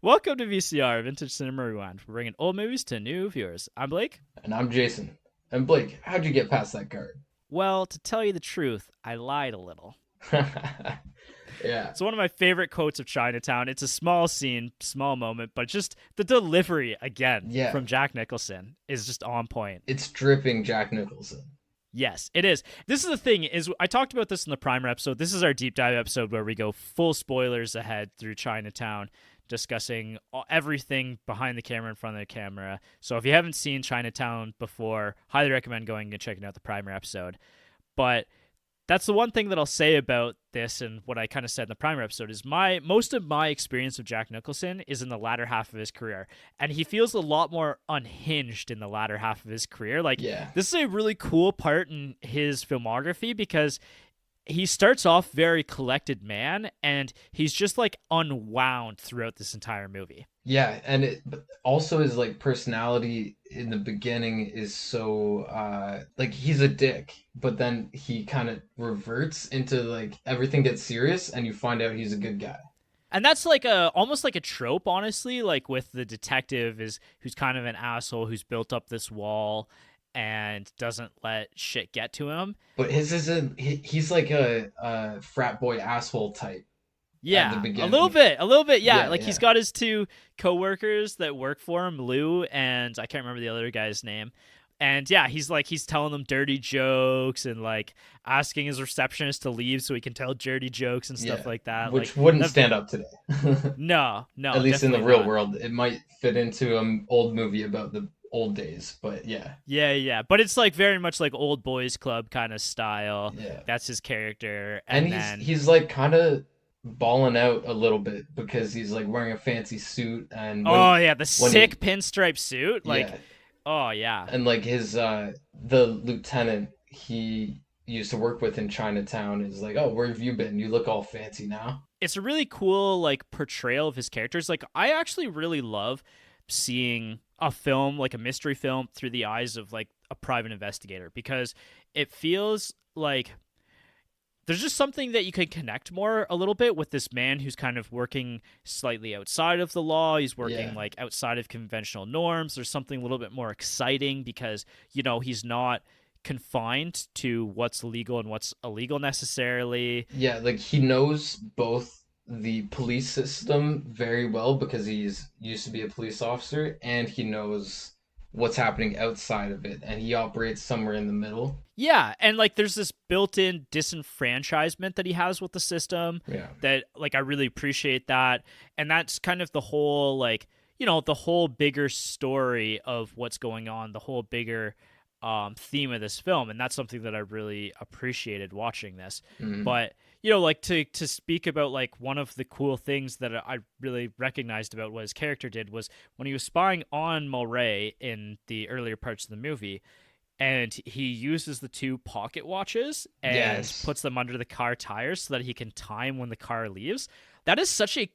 Welcome to VCR, Vintage Cinema Rewind. We're bringing old movies to new viewers. I'm Blake. And I'm Jason. And Blake, how'd you get past that card? Well, to tell you the truth, I lied a little. Yeah. It's one of my favorite quotes of Chinatown. It's a small scene, small moment, but just the delivery again Yeah. from Jack Nicholson is just on point. It's dripping Jack Nicholson. Yes, it is. This is the thing is I talked about this in the primer episode. This is our deep dive episode where we go full spoilers ahead through Chinatown, discussing everything behind the camera, in front of the camera. So if you haven't seen Chinatown before, highly recommend going and checking out the primer episode. But that's the one thing that I'll say about this, and what I kind of said in the primer episode is most of my experience of Jack Nicholson is in the latter half of his career, and he feels a lot more unhinged in the latter half of his career. Like, Yeah. this is a really cool part in his filmography because he starts off very collected man, and he's just like unwound throughout this entire movie. Yeah, and but also his like personality in the beginning is so like he's a dick, but then he kind of reverts into like everything gets serious and you find out he's a good guy. And that's like almost like a trope, honestly, like with the detective is who's kind of an asshole who's built up this wall and doesn't let shit get to him. But his isn't he's like a frat boy asshole type at the Yeah, beginning. a little bit. Yeah, Yeah, like he's yeah. got his two coworkers that work for him, Lou and I can't remember the other guy's name. And yeah, he's telling them dirty jokes and like asking his receptionist to leave so he can tell dirty jokes and stuff Yeah. like that. Like Which wouldn't that, stand up today. no, At least in the definitely real not. world, it might fit into an old movie about the old days, but yeah, Yeah, but it's like very much like old boys club kind of style. yeah. That's his character, And and he's then he's like kind of balling out a little bit because he's like wearing a fancy suit and oh yeah, the when he sick pinstripe suit, like yeah, oh yeah. and like his the lieutenant he used to work with in Chinatown is like, "Oh, where have you been? You look all fancy now." It's a really cool like portrayal of his characters. Like I actually really love seeing a film like a mystery film through the eyes of like a private investigator because it feels like there's just something that you can connect more a little bit with this man who's kind of working slightly outside of the law. He's working Yeah. like outside of conventional norms. There's something a little bit more exciting because, he's not confined to what's legal and what's illegal necessarily. Yeah, like he knows both the police system very well because he's used to be a police officer and he knows what's happening outside of it and he operates somewhere in the middle. Yeah, and like there's this built-in disenfranchisement that he has with the system Yeah. that like I really appreciate that. And that's kind of the whole like, the whole bigger story of what's going on, the whole bigger theme of this film, and that's something that I really appreciated watching this. Mhm. But like to speak about like one of the cool things that I really recognized about what his character did was when he was spying on Mulray in the earlier parts of the movie, and he uses the two pocket watches and Yes. puts them under the car tires so that he can time when the car leaves. That is such a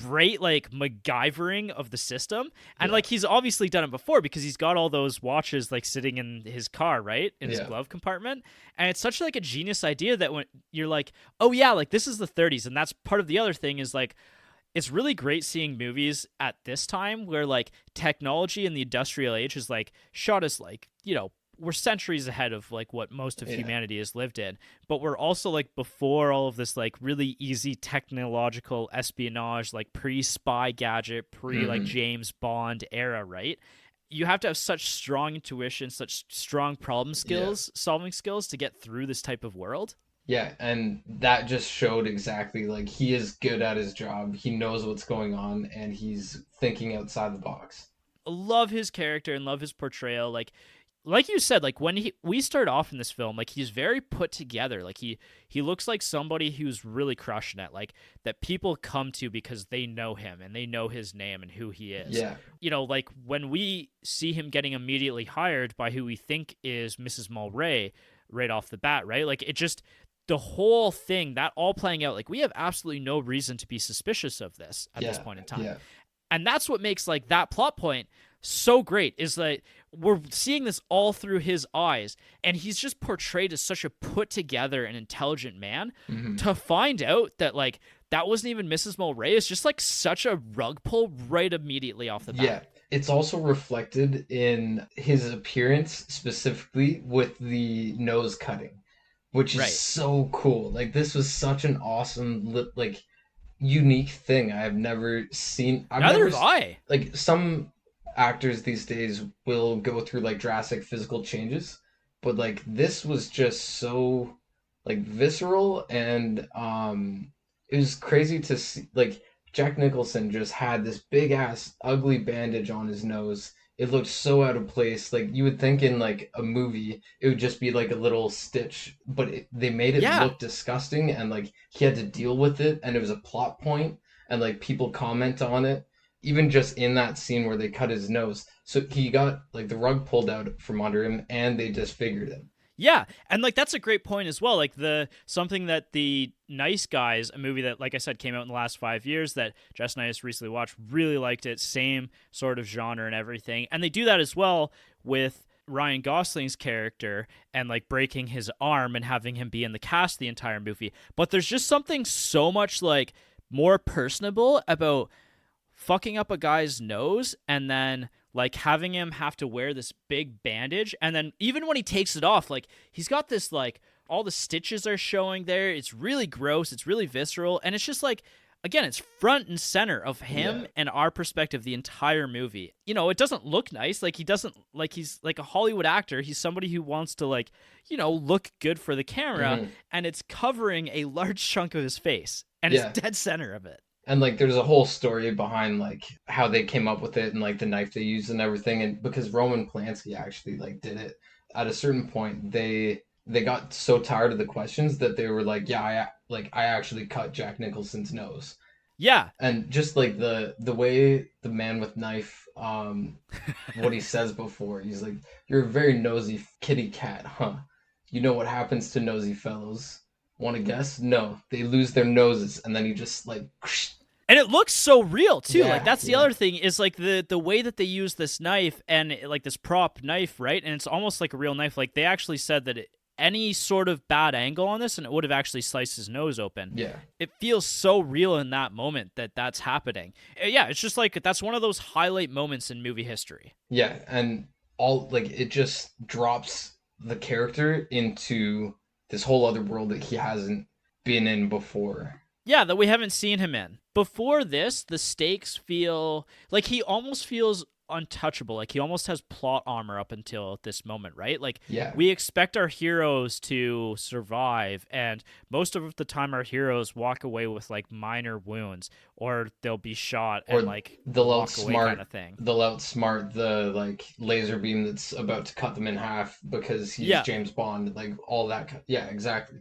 great like MacGyvering of the system, and Yeah. like he's obviously done it before because he's got all those watches like sitting in his car, right, in his Yeah. glove compartment. And it's such like a genius idea that when you're like, oh yeah, like this is the 30s, and that's part of the other thing is like it's really great seeing movies at this time where like technology in the industrial age is like shot us like we're centuries ahead of like what most of Yeah. humanity has lived in, but we're also like before all of this like really easy technological espionage, like pre-spy gadget, like Mhm. James Bond era, right? You have to have such strong intuition, such strong problem Yeah. skills, solving skills to get through this type of world. Yeah, and that just showed exactly like he is good at his job. He knows what's going on and he's thinking outside the box. Love his character and love his portrayal. Like you said, like when we start off in this film, like he's very put together. Like he looks like somebody who's really crushing it, like that people come to because they know him and they know his name and who he is. Yeah. Like when we see him getting immediately hired by who we think is Mrs. Mulray right off the bat, right? Like it just the whole thing, that all playing out, like we have absolutely no reason to be suspicious of this at this Yeah. point in time. Yeah. And that's what makes like that plot point so great is that we're seeing this all through his eyes, and he's just portrayed as such a put together and intelligent man Mhm. to find out that like that wasn't even Mrs. Mulray. It's just like such a rug pull right immediately off the Yeah. bat. It's also reflected in his appearance, specifically with the nose cutting, which is Right. so cool. Like this was such an awesome like unique thing I've never seen. I've Neither never have I. like some actors these days will go through like drastic physical changes, but like this was just so like visceral and it was crazy to see like Jack Nicholson just had this big ass ugly bandage on his nose. It looked so out of place. Like you would think in like a movie, it would just be like a little stitch, but they made it Yeah. look disgusting, and like he had to deal with it, and it was a plot point, and like people comment on it, even just in that scene where they cut his nose. So he got like the rug pulled out from under him, and they disfigured him. Yeah, and like that's a great point as well. Like the something that the Nice Guys, a movie that, like I said, came out in the last 5 years that Jess and I just recently watched, really liked it. Same sort of genre and everything, and they do that as well with Ryan Gosling's character and like breaking his arm and having him be in the cast the entire movie. But there's just something so much like more personable about fucking up a guy's nose and then like having him have to wear this big bandage, and then even when he takes it off, like he's got this like all the stitches are showing there. It's really gross, it's really visceral, and it's just like, again, it's front and center of him Yeah. and our perspective the entire movie. You know, it doesn't look nice. Like he doesn't, like he's like a Hollywood actor. He's somebody who wants to like, you know, look good for the camera, and it's covering a large chunk of his face and Yeah. it's dead center of it. And like there's a whole story behind like how they came up with it and like the knife they used and everything, and because Roman Polanski actually like did it at a certain point, they got so tired of the questions that they were like, yeah, I actually cut Jack Nicholson's nose. Yeah. And just like the way the man with knife what he says before, he's like, you're a very nosy kitty cat, huh? You know what happens to nosy fellows? Want to guess? No, they lose their noses, and then he just like And it looks so real too. yeah, Like that's the yeah. other thing is like the way that they use this knife and like this prop knife, right? And it's almost like a real knife. Like they actually said that any sort of bad angle on this and it would have actually sliced his nose open. Yeah. It feels so real in that moment that that's happening. Yeah, it's just like that's one of those highlight moments in movie history. Yeah, and all like it just drops the character into this whole other world that he hasn't been in before. Yeah, that we haven't seen him in. Before this, the stakes feel like he almost feels untouchable. Like he almost has plot armor up until this moment, right? Like Yeah. we expect our heroes to survive, and most of the time our heroes walk away with like minor wounds, or they'll be shot Or and like they'll walk away outsmart kind of thing. they'll outsmart the like laser beam that's about to cut them in half because he's Yeah. James Bond, like all that. Yeah, exactly.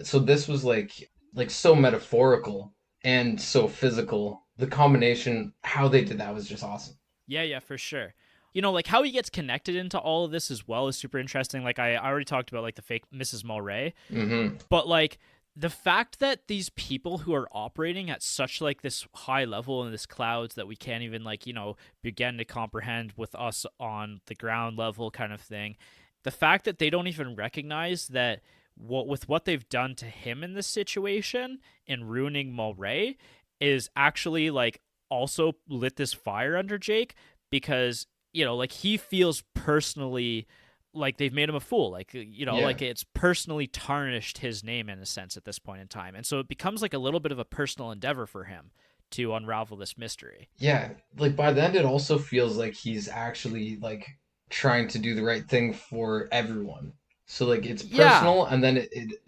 So this was like so metaphorical and so physical. The combination, how they did that was just awesome. Yeah, for sure. You know, like how he gets connected into all of this as well is super interesting. Like I already talked about like the fake Mrs. Mulray, Mm-hmm. but like the fact that these people who are operating at such like this high level in this clouds that we can't even like, you know, begin to comprehend with us on the ground level kind of thing. The fact that they don't even recognize that what they've done to him in this situation in ruining Mulray is actually like also lit this fire under Jake, because you know like he feels personally like they've made him a fool, like you know Yeah. like it's personally tarnished his name in a sense at this point in time, and so it becomes like a little bit of a personal endeavor for him to unravel this mystery. Yeah, like by the end, it also feels like he's actually like trying to do the right thing for everyone. So like it's Yeah. personal, and then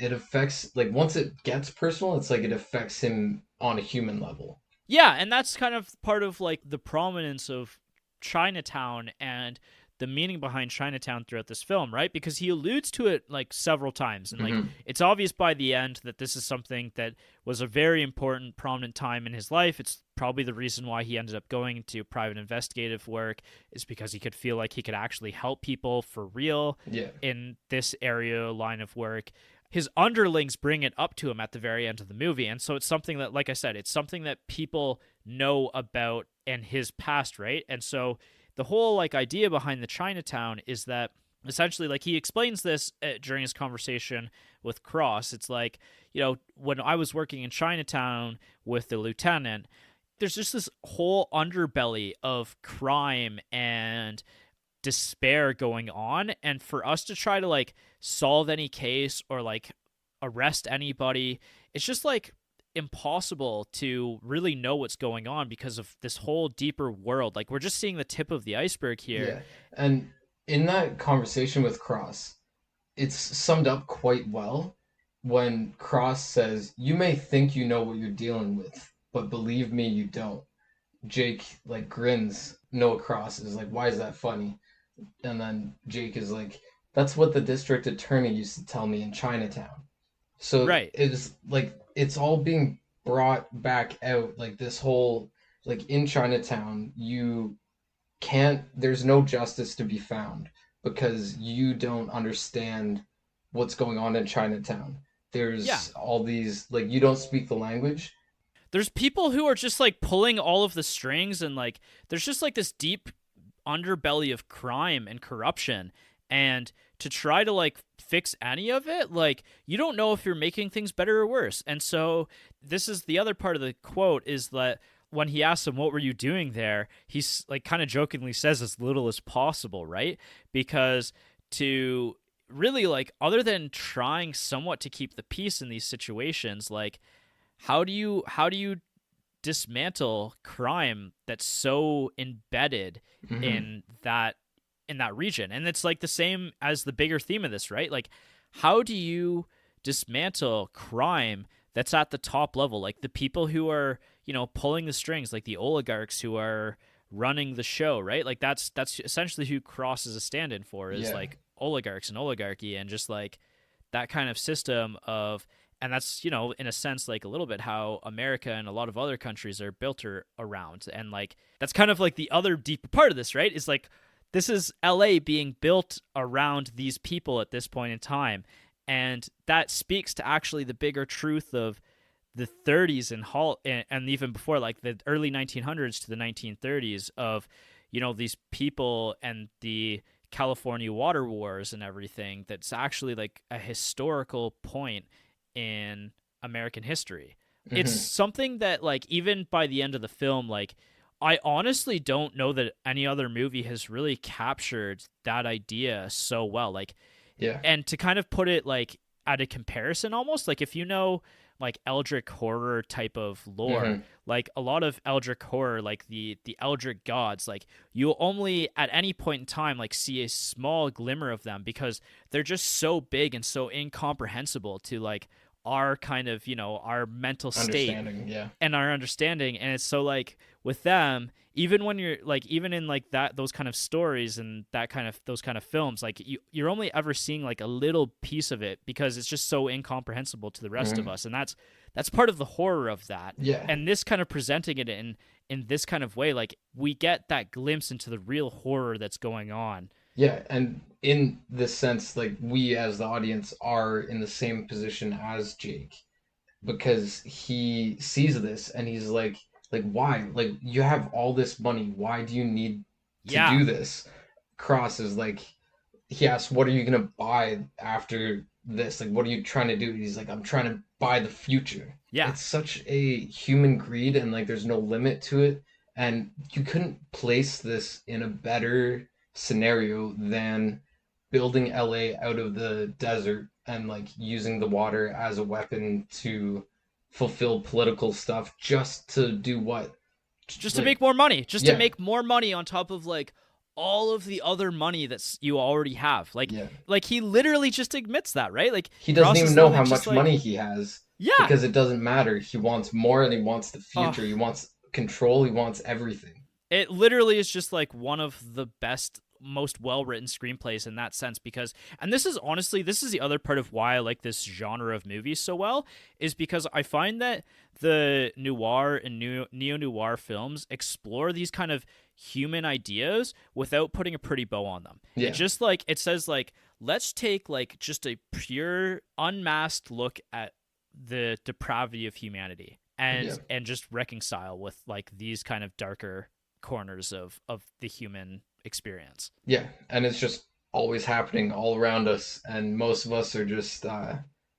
it affects like once it gets personal, it's like it affects him on a human level. Yeah, and that's kind of part of like the prominence of Chinatown and the meaning behind Chinatown throughout this film, right? Because he alludes to it like several times, and like Mhm. it's obvious by the end that this is something that was a very important, prominent time in his life. It's probably the reason why he ended up going into private investigative work, is because he could feel like he could actually help people for real Yeah, in this area line of work. His underlings bring it up to him at the very end of the movie, and so it's something that, like I said, it's something that people know about and his past, right? And so the whole like idea behind the Chinatown is that essentially, like, he explains this during his conversation with Cross. It's like, when I was working in Chinatown with the lieutenant, there's just this whole underbelly of crime and despair going on, and for us to try to like solve any case or like arrest anybody, it's just like impossible to really know what's going on because of this whole deeper world. Like, we're just seeing the tip of the iceberg here. Yeah. And in that conversation with Cross, it's summed up quite well when Cross says, "You may think you know what you're dealing with, but believe me, you don't." Jake like grins. Noah Cross is like, "Why is that funny?" And then Jake is like, "That's what the district attorney used to tell me in Chinatown." So Right. it's like it's all being brought back out. Like this whole like in Chinatown, you can't. There's no justice to be found because you don't understand what's going on in Chinatown. Yeah. There's all these like you don't speak the language. There's people who are just like pulling all of the strings, and like there's just like this deep underbelly of crime and corruption, and to try to like fix any of it, like, you don't know if you're making things better or worse. And so this is the other part of the quote, is that when he asks him, what were you doing there, he's like kind of jokingly says as little as possible, right? Because to really, like, other than trying somewhat to keep the peace in these situations, like, how do you dismantle crime that's so embedded Hmm. in that region? And it's like the same as the bigger theme of this, right? Like, how do you dismantle crime that's at the top level, like the people who are, pulling the strings, like the oligarchs who are running the show, right? Like, that's essentially who Cross is a stand-in for, is Yeah. like oligarchs and oligarchy, and just like that kind of system of, and that's, in a sense, like a little bit how America and a lot of other countries are built around. And like, that's kind of like the other deeper part of this, right? Is like, this is LA being built around these people at this point in time. And that speaks to actually the bigger truth of the 30s and even before, like the early 1900s to the 1930s, of, these people and the California water wars and everything. That's actually like a historical point in American history. It's Hmm. something that, like, even by the end of the film, like, I honestly don't know that any other movie has really captured that idea so well. Like, Yeah. and to kind of put it like at a comparison, almost like, if like eldritch horror type of lore, Hmm. like a lot of eldritch horror, like the eldritch gods, like, you'll only at any point in time like see a small glimmer of them because they're just so big and so incomprehensible to like our kind of, our mental state Understanding. Yeah. and our understanding. And it's so, like, with them, even when you're like, even in like that, those kind of stories and those kind of films, like, you're only ever seeing like a little piece of it because it's just so incomprehensible to the rest of Hmm. us. And that's part of the horror of that. Yeah. And this kind of presenting it in this kind of way, like, we get that glimpse into the real horror that's going on. Yeah, and in this sense, like we as the audience are in the same position as Jake because he sees this and he's like why? Like you have all this money. Why do you need to Yeah. do this? Cross is like he asks, "What are you gonna buy after this? Like what are you trying to do?" He's like, "I'm trying to buy the future." Yeah. It's such a human greed and like there's no limit to it. And you couldn't place this in a better scenario than building LA out of the desert and like using the water as a weapon to fulfill political stuff just to do what? Just to Like, make more money, just to yeah, make more money on top of like all of the other money that's you already have. yeah. Like he literally just admits that, right? Like, He doesn't Cross even is know literally how just much like, money he has yeah. because it doesn't matter. He wants more and he wants the Oh, future. He wants control. He wants everything. it literally is just like one of the best, most well-written screenplays in that sense. Because, and this is honestly, this is the other part of why I like this genre of movies so well, is because I find that the noir and neo-noir films explore these kind of human ideas without putting a pretty bow on them. It Yeah, just, like, it says like, let's take like just a pure unmasked look at the depravity of humanity, yeah, and just reconcile with like these kind of darker corners of the human experience. yeah. And it's just always happening all around us, and most of us are just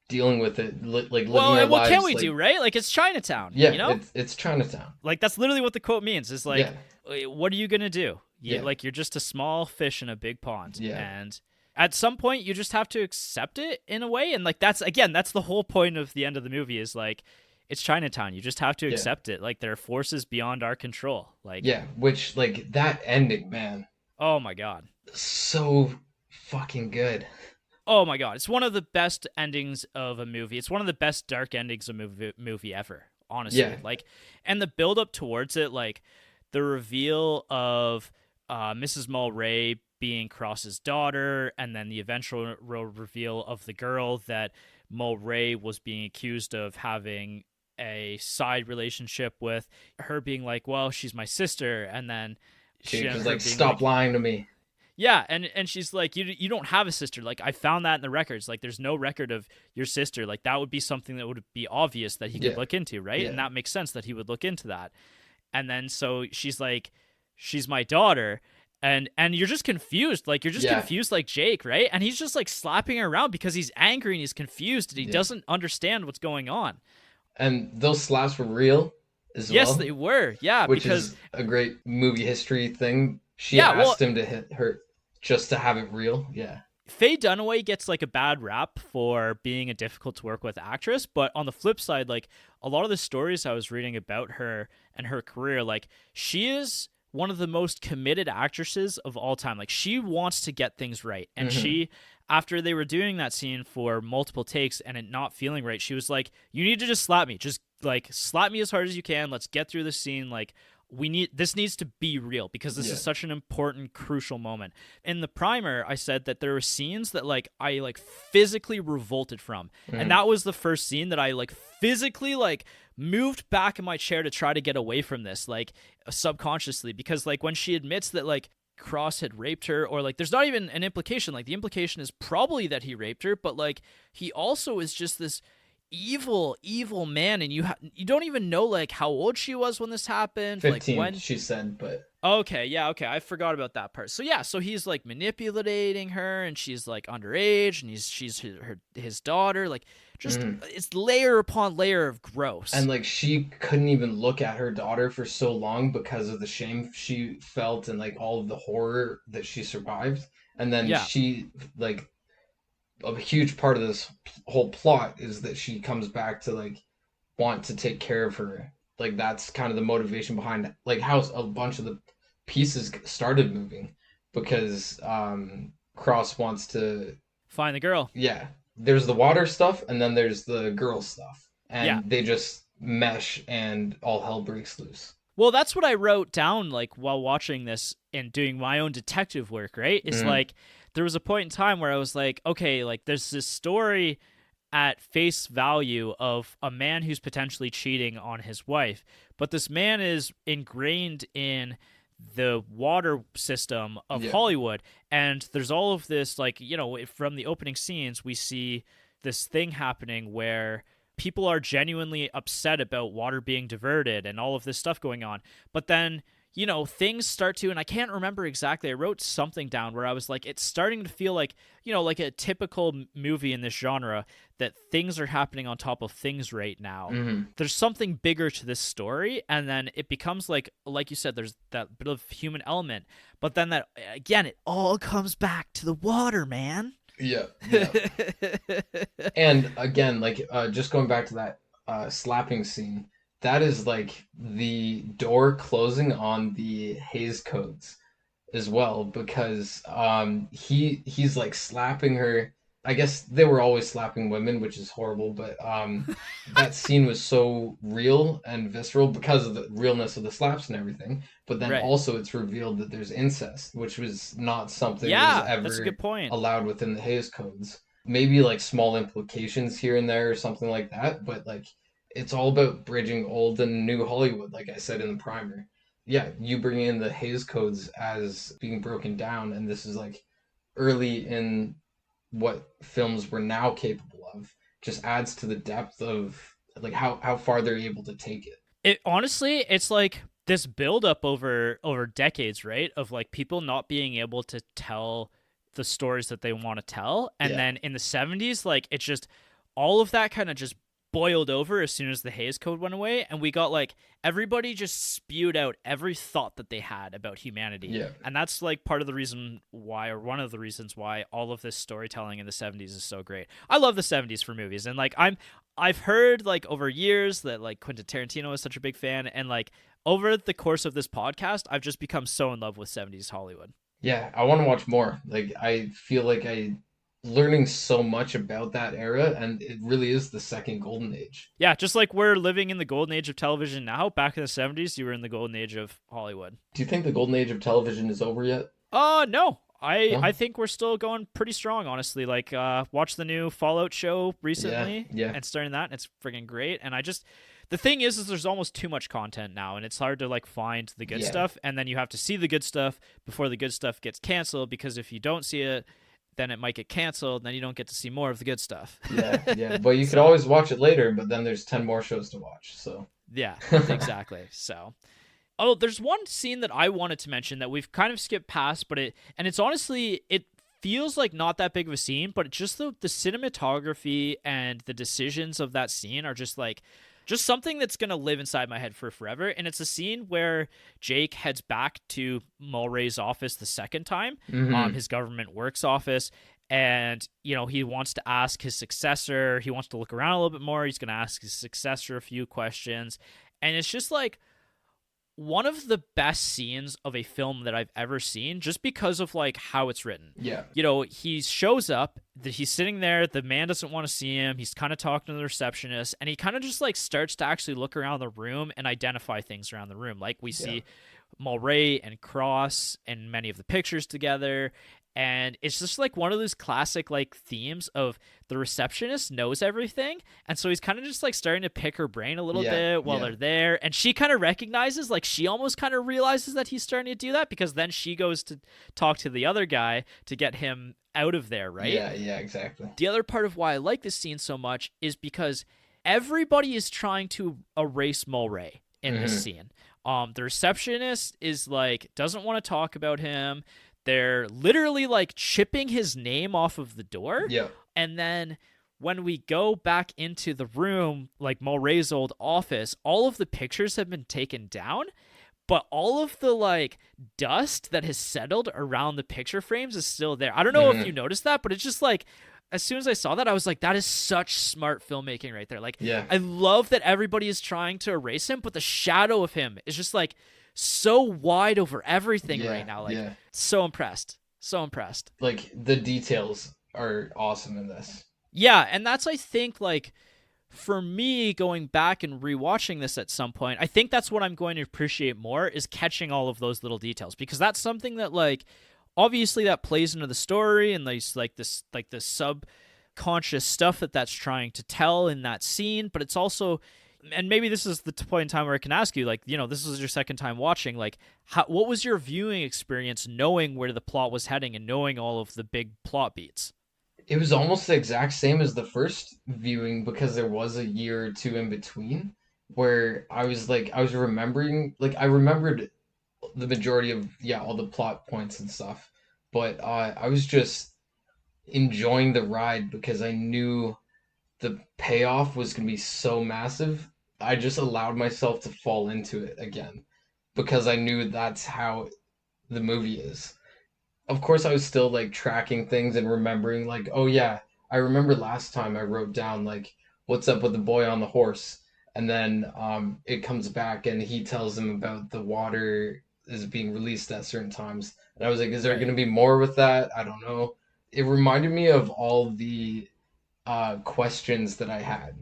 dealing with it, like living Well, our and what can lives. we Like, do, right? Like it's Chinatown, yeah, you know? it's Chinatown. Like that's literally what the quote means. Is like, Yeah, what are you gonna do? yeah, You're just a small fish in a big pond, yeah, and at some point you just have to accept it in a way. And like that's the whole point of the end of the movie is like, it's Chinatown. You just have to yeah, accept it. Like there are forces beyond our control. Like, yeah. Which, like, that ending, man, oh my god. so fucking good. Oh my god, it's one of the best endings of a movie. It's one of the best dark endings of a movie ever, honestly. Yeah. Like, and the build up towards it, like the reveal of Mrs. Mulray being Cross's daughter, and then the eventual reveal of the girl that Mulray was being accused of having a side relationship with, her being like, "Well, she's my sister," and then She was her like, being "Stop like, lying to me." yeah, and she's like, you don't have a sister. Like I found that in the records. Like there's no record of your sister. Like that would be something that would be obvious that he could Yeah, look into, right? yeah, And that makes sense that he would look into that. And then so she's like, she's my daughter, and you're just confused. Like you're just yeah, confused, like Jake, right? And he's just like slapping her around because he's angry and he's confused and he yeah. doesn't understand what's going on. And those slaps were real as Yes, well, they were. Yeah, which because is a great movie history thing. She yeah, well, asked him to hit her just to have it real. Yeah. Faye Dunaway gets like a bad rap for being a difficult to work with actress, but on the flip side, like a lot of the stories I was reading about her and her career, like she is one of the most committed actresses of all time. Like she wants to get things right. And Hmm. she, after they were doing that scene for multiple takes and it not feeling right, she was like, "You need to just slap me. Just like slap me as hard as you can. Let's get through the scene. Like this needs to be real because this Yeah. is such an important crucial moment." In the primer I said that there were scenes that like I like physically revolted from, and Hmm. that was the first scene that I like physically like moved back in my chair to try to get away from this, like subconsciously, because like when she admits that like Cross had raped her, or like there's not even an implication, like the implication is probably that he raped her, but like he also is just this evil man, and you don't even know like how old she was when this happened, like 15, when. she said, but Okay, yeah, okay. I forgot about that part. So yeah, so he's like manipulating her, and she's like underage, and she's his daughter. Like, just mhm. it's layer upon layer of gross. And like she couldn't even look at her daughter for so long because of the shame she felt and like all of the horror that she survived. And then Yeah, she, like, a huge part of this whole plot is that she comes back to like want to take care of her. Like that's kind of the motivation behind like how a bunch of the pieces started moving, because Cross wants to, find the girl. yeah, there's the water stuff and then there's the girl stuff, Yeah. and they just mesh and all hell breaks loose. Well, that's what I wrote down like while watching this and doing my own detective work, right? It's Mm-hmm. like there was a point in time where I was like, okay, like there's this story at face value of a man who's potentially cheating on his wife, but this man is ingrained in the water system of Yeah. Hollywood, and there's all of this like, from the opening scenes we see this thing happening where people are genuinely upset about water being diverted and all of this stuff going on. But then, things start to, and I can't remember exactly. I wrote something down where I was like, it's starting to feel like, like a typical movie in this genre, that things are happening on top of things right now. Mm-hmm. There's something bigger to this story, and then it becomes like you said, there's that bit of human element, but then that again, it all comes back to the water, man. Yeah. Yeah. And again, like, just going back to that slapping scene, that is like the door closing on the Hays codes as well, because he's like slapping her. I guess they were always slapping women, which is horrible, but that scene was so real and visceral because of the realness of the slaps and everything. But then Right. also it's revealed that there's incest, which was not something that was Yeah, that's a ever good point. allowed within the Hays codes. Maybe like small implications here and there or something like that, but like it's all about bridging old and new Hollywood, like I said in the primer. Yeah, you bring in the Hays codes as being broken down, and this is like early in what films were now capable of. Just adds to the depth of like how far they're able to take it. It honestly, it's like this build up over decades, right? Of like people not being able to tell the stories that they want to tell. And Yeah. then in the 70s, like it's just all of that kind of just boiled over as soon as the Hays Code went away, and we got like everybody just spewed out every thought that they had about humanity. Yeah. And that's like part of the reason why, or one of the reasons why, all of this storytelling in the 70s is so great. I love the 70s for movies, and like I've heard like over years that like Quentin Tarantino is such a big fan, and like over the course of this podcast I've just become so in love with 70s Hollywood. Yeah, I want to watch more. Like I feel like I learning so much about that era, and it really is the second golden age. Yeah, just like we're living in the golden age of television now, back in the 70s you were in the golden age of Hollywood. Do you think the golden age of television is over yet? No. I No? I think we're still going pretty strong, honestly. Like, watch the new Fallout show recently, Yeah. and starting that, and it's friggin' great. And the thing is there's almost too much content now, and it's hard to like find the good Yeah. stuff, and then you have to see the good stuff before the good stuff gets canceled, because if you don't see it, then it might get canceled, and then you don't get to see more of the good stuff. Yeah. But you could So- always watch it later, but then there's 10 more shows to watch. So Yeah, exactly. So, oh, there's one scene that I wanted to mention that we've kind of skipped past, but it's honestly, it feels like not that big of a scene, but just the cinematography and the decisions of that scene are just something that's going to live inside my head for forever. And it's a scene where Jake heads back to Mulray's office the second time, his government works office. And, he wants to ask his successor. He wants to look around a little bit more. He's going to ask his successor a few questions. And it's just like one of the best scenes of a film that I've ever seen, just because of like how it's written. yeah. He shows up, he's sitting there, the man doesn't want to see him, he's kind of talking to the receptionist, and he kind of just like starts to actually look around the room and identify things around the room. Like we see Mulray and Cross and many of the pictures together. And it's just like one of those classic like themes of the receptionist knows everything, and so he's kind of just like starting to pick her brain a little bit while they're there, and she kind of recognizes, like she almost kind of realizes that he's starting to do that, because then she goes to talk to the other guy to get him out of there, right? Yeah, exactly. The other part of why I like this scene so much is because everybody is trying to erase Mulray in this scene. The receptionist is like doesn't want to talk about him. They're literally like chipping his name off of the door. Yeah. And then when we go back into the room, like Mulray's old office, all of the pictures have been taken down, but all of the like dust that has settled around the picture frames is still there. I don't know if you noticed that, but it's just like, as soon as I saw that, I was like, that is such smart filmmaking right there. Like, Yeah. I love that everybody is trying to erase him, but the shadow of him is just like so wide over everything right now. Like, so impressed. So impressed. Like the details are awesome in this. Yeah, and that's, I think, like, for me, going back and rewatching this at some point, I think that's what I'm going to appreciate more, is catching all of those little details, because that's something that, like, obviously that plays into the story and this subconscious stuff that's trying to tell in that scene, but it's also, and maybe this is the point in time where I can ask you, like, this is your second time watching, like, what was your viewing experience knowing where the plot was heading and knowing all of the big plot beats? It was almost the exact same as the first viewing, because there was a year or two in between where I was remembering, like I remembered the majority of all the plot points and stuff, but I was just enjoying the ride because I knew the payoff was going to be so massive. I just allowed myself to fall into it again because I knew that's how the movie is. Of course, I was still like tracking things and remembering, like, oh yeah, I remember last time I wrote down like what's up with the boy on the horse, and then it comes back and he tells him about the water is being released at certain times, and I was like, is there going to be more with that? I don't know. It reminded me of all the questions that I had,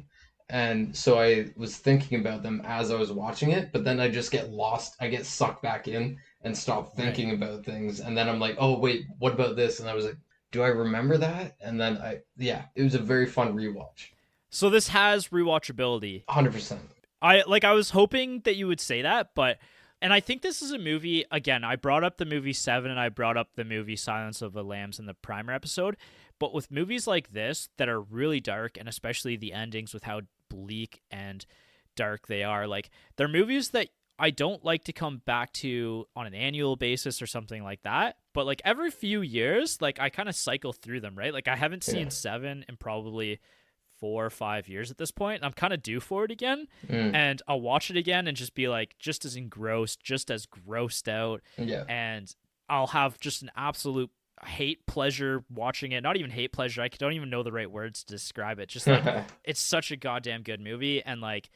and so I was thinking about them as I was watching it, but then I just get lost. I get sucked back in and stop thinking about things, and then I'm like, oh wait, what about this? And I was like, do I remember that? And then it was a very fun rewatch. So this has rewatchability. 100%. I was hoping that you would say that, and I think this is a movie, again, I brought up the movie Seven and I brought up the movie Silence of the Lambs in the primer episode, but with movies like this that are really dark, and especially the endings with how bleak and dark they are, like, they're movies that I don't like to come back to on an annual basis or something like that. But like every few years, like I kind of cycle through them, right? Like I haven't seen Yeah. Seven in probably 4 or 5 years at this point. I'm kind of due for it again, Mm. and I'll watch it again and just be like just as engrossed, just as grossed out, Yeah. and I'll have just an absolute hate pleasure watching it. Not even hate pleasure. I don't even know the right words to describe it. Just like it's such a goddamn good movie, and like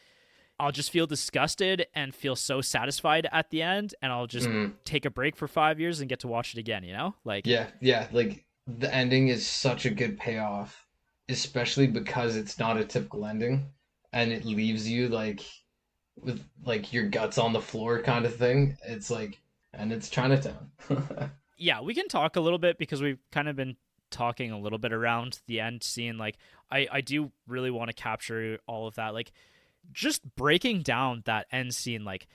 I'll just feel disgusted and feel so satisfied at the end, and I'll just Mm. take a break for 5 years and get to watch it again. You know, like Yeah, yeah, like the ending is such a good payoff, especially because it's not a typical ending and it leaves you like with like your guts on the floor kind of thing. It's like, and it's Chinatown. yeah, we can talk a little bit because we've kind of been talking a little bit around the end scene. Like I do really want to capture all of that. Like just breaking down that end scene, like,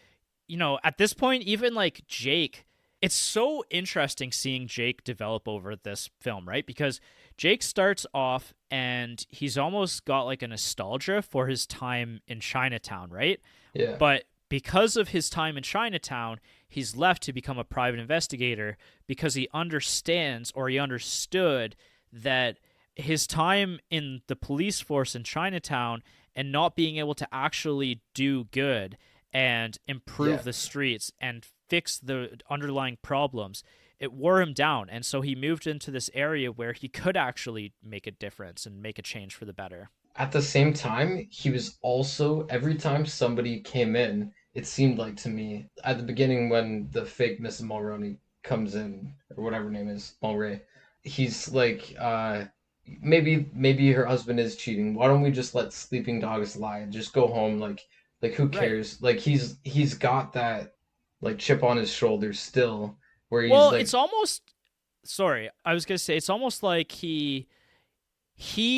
you know, at this point, even like Jake, it's so interesting seeing Jake develop over this film, right? Because Jake starts off and he's almost got like a nostalgia for his time in Chinatown, right? Yeah, But because of his time in Chinatown, he's left to become a private investigator because he understands, or he understood, that his time in the police force in Chinatown and not being able to actually do good and yeah. improve the streets and fix the underlying problems, it wore him down. And so he moved into this area where he could actually make a difference and make a change for the better. At the same time, he was also, every time somebody came in, it seemed like to me, at the beginning when the fake Mrs. Mulroney comes in, or whatever her name is, Mulray, he's like, maybe her husband is cheating. Why don't we just let sleeping dogs lie? Just go home, like who Right. cares? Like he's got that like chip on his shoulder still, where he's Well, like, it's almost, sorry, I was going to say it's almost like he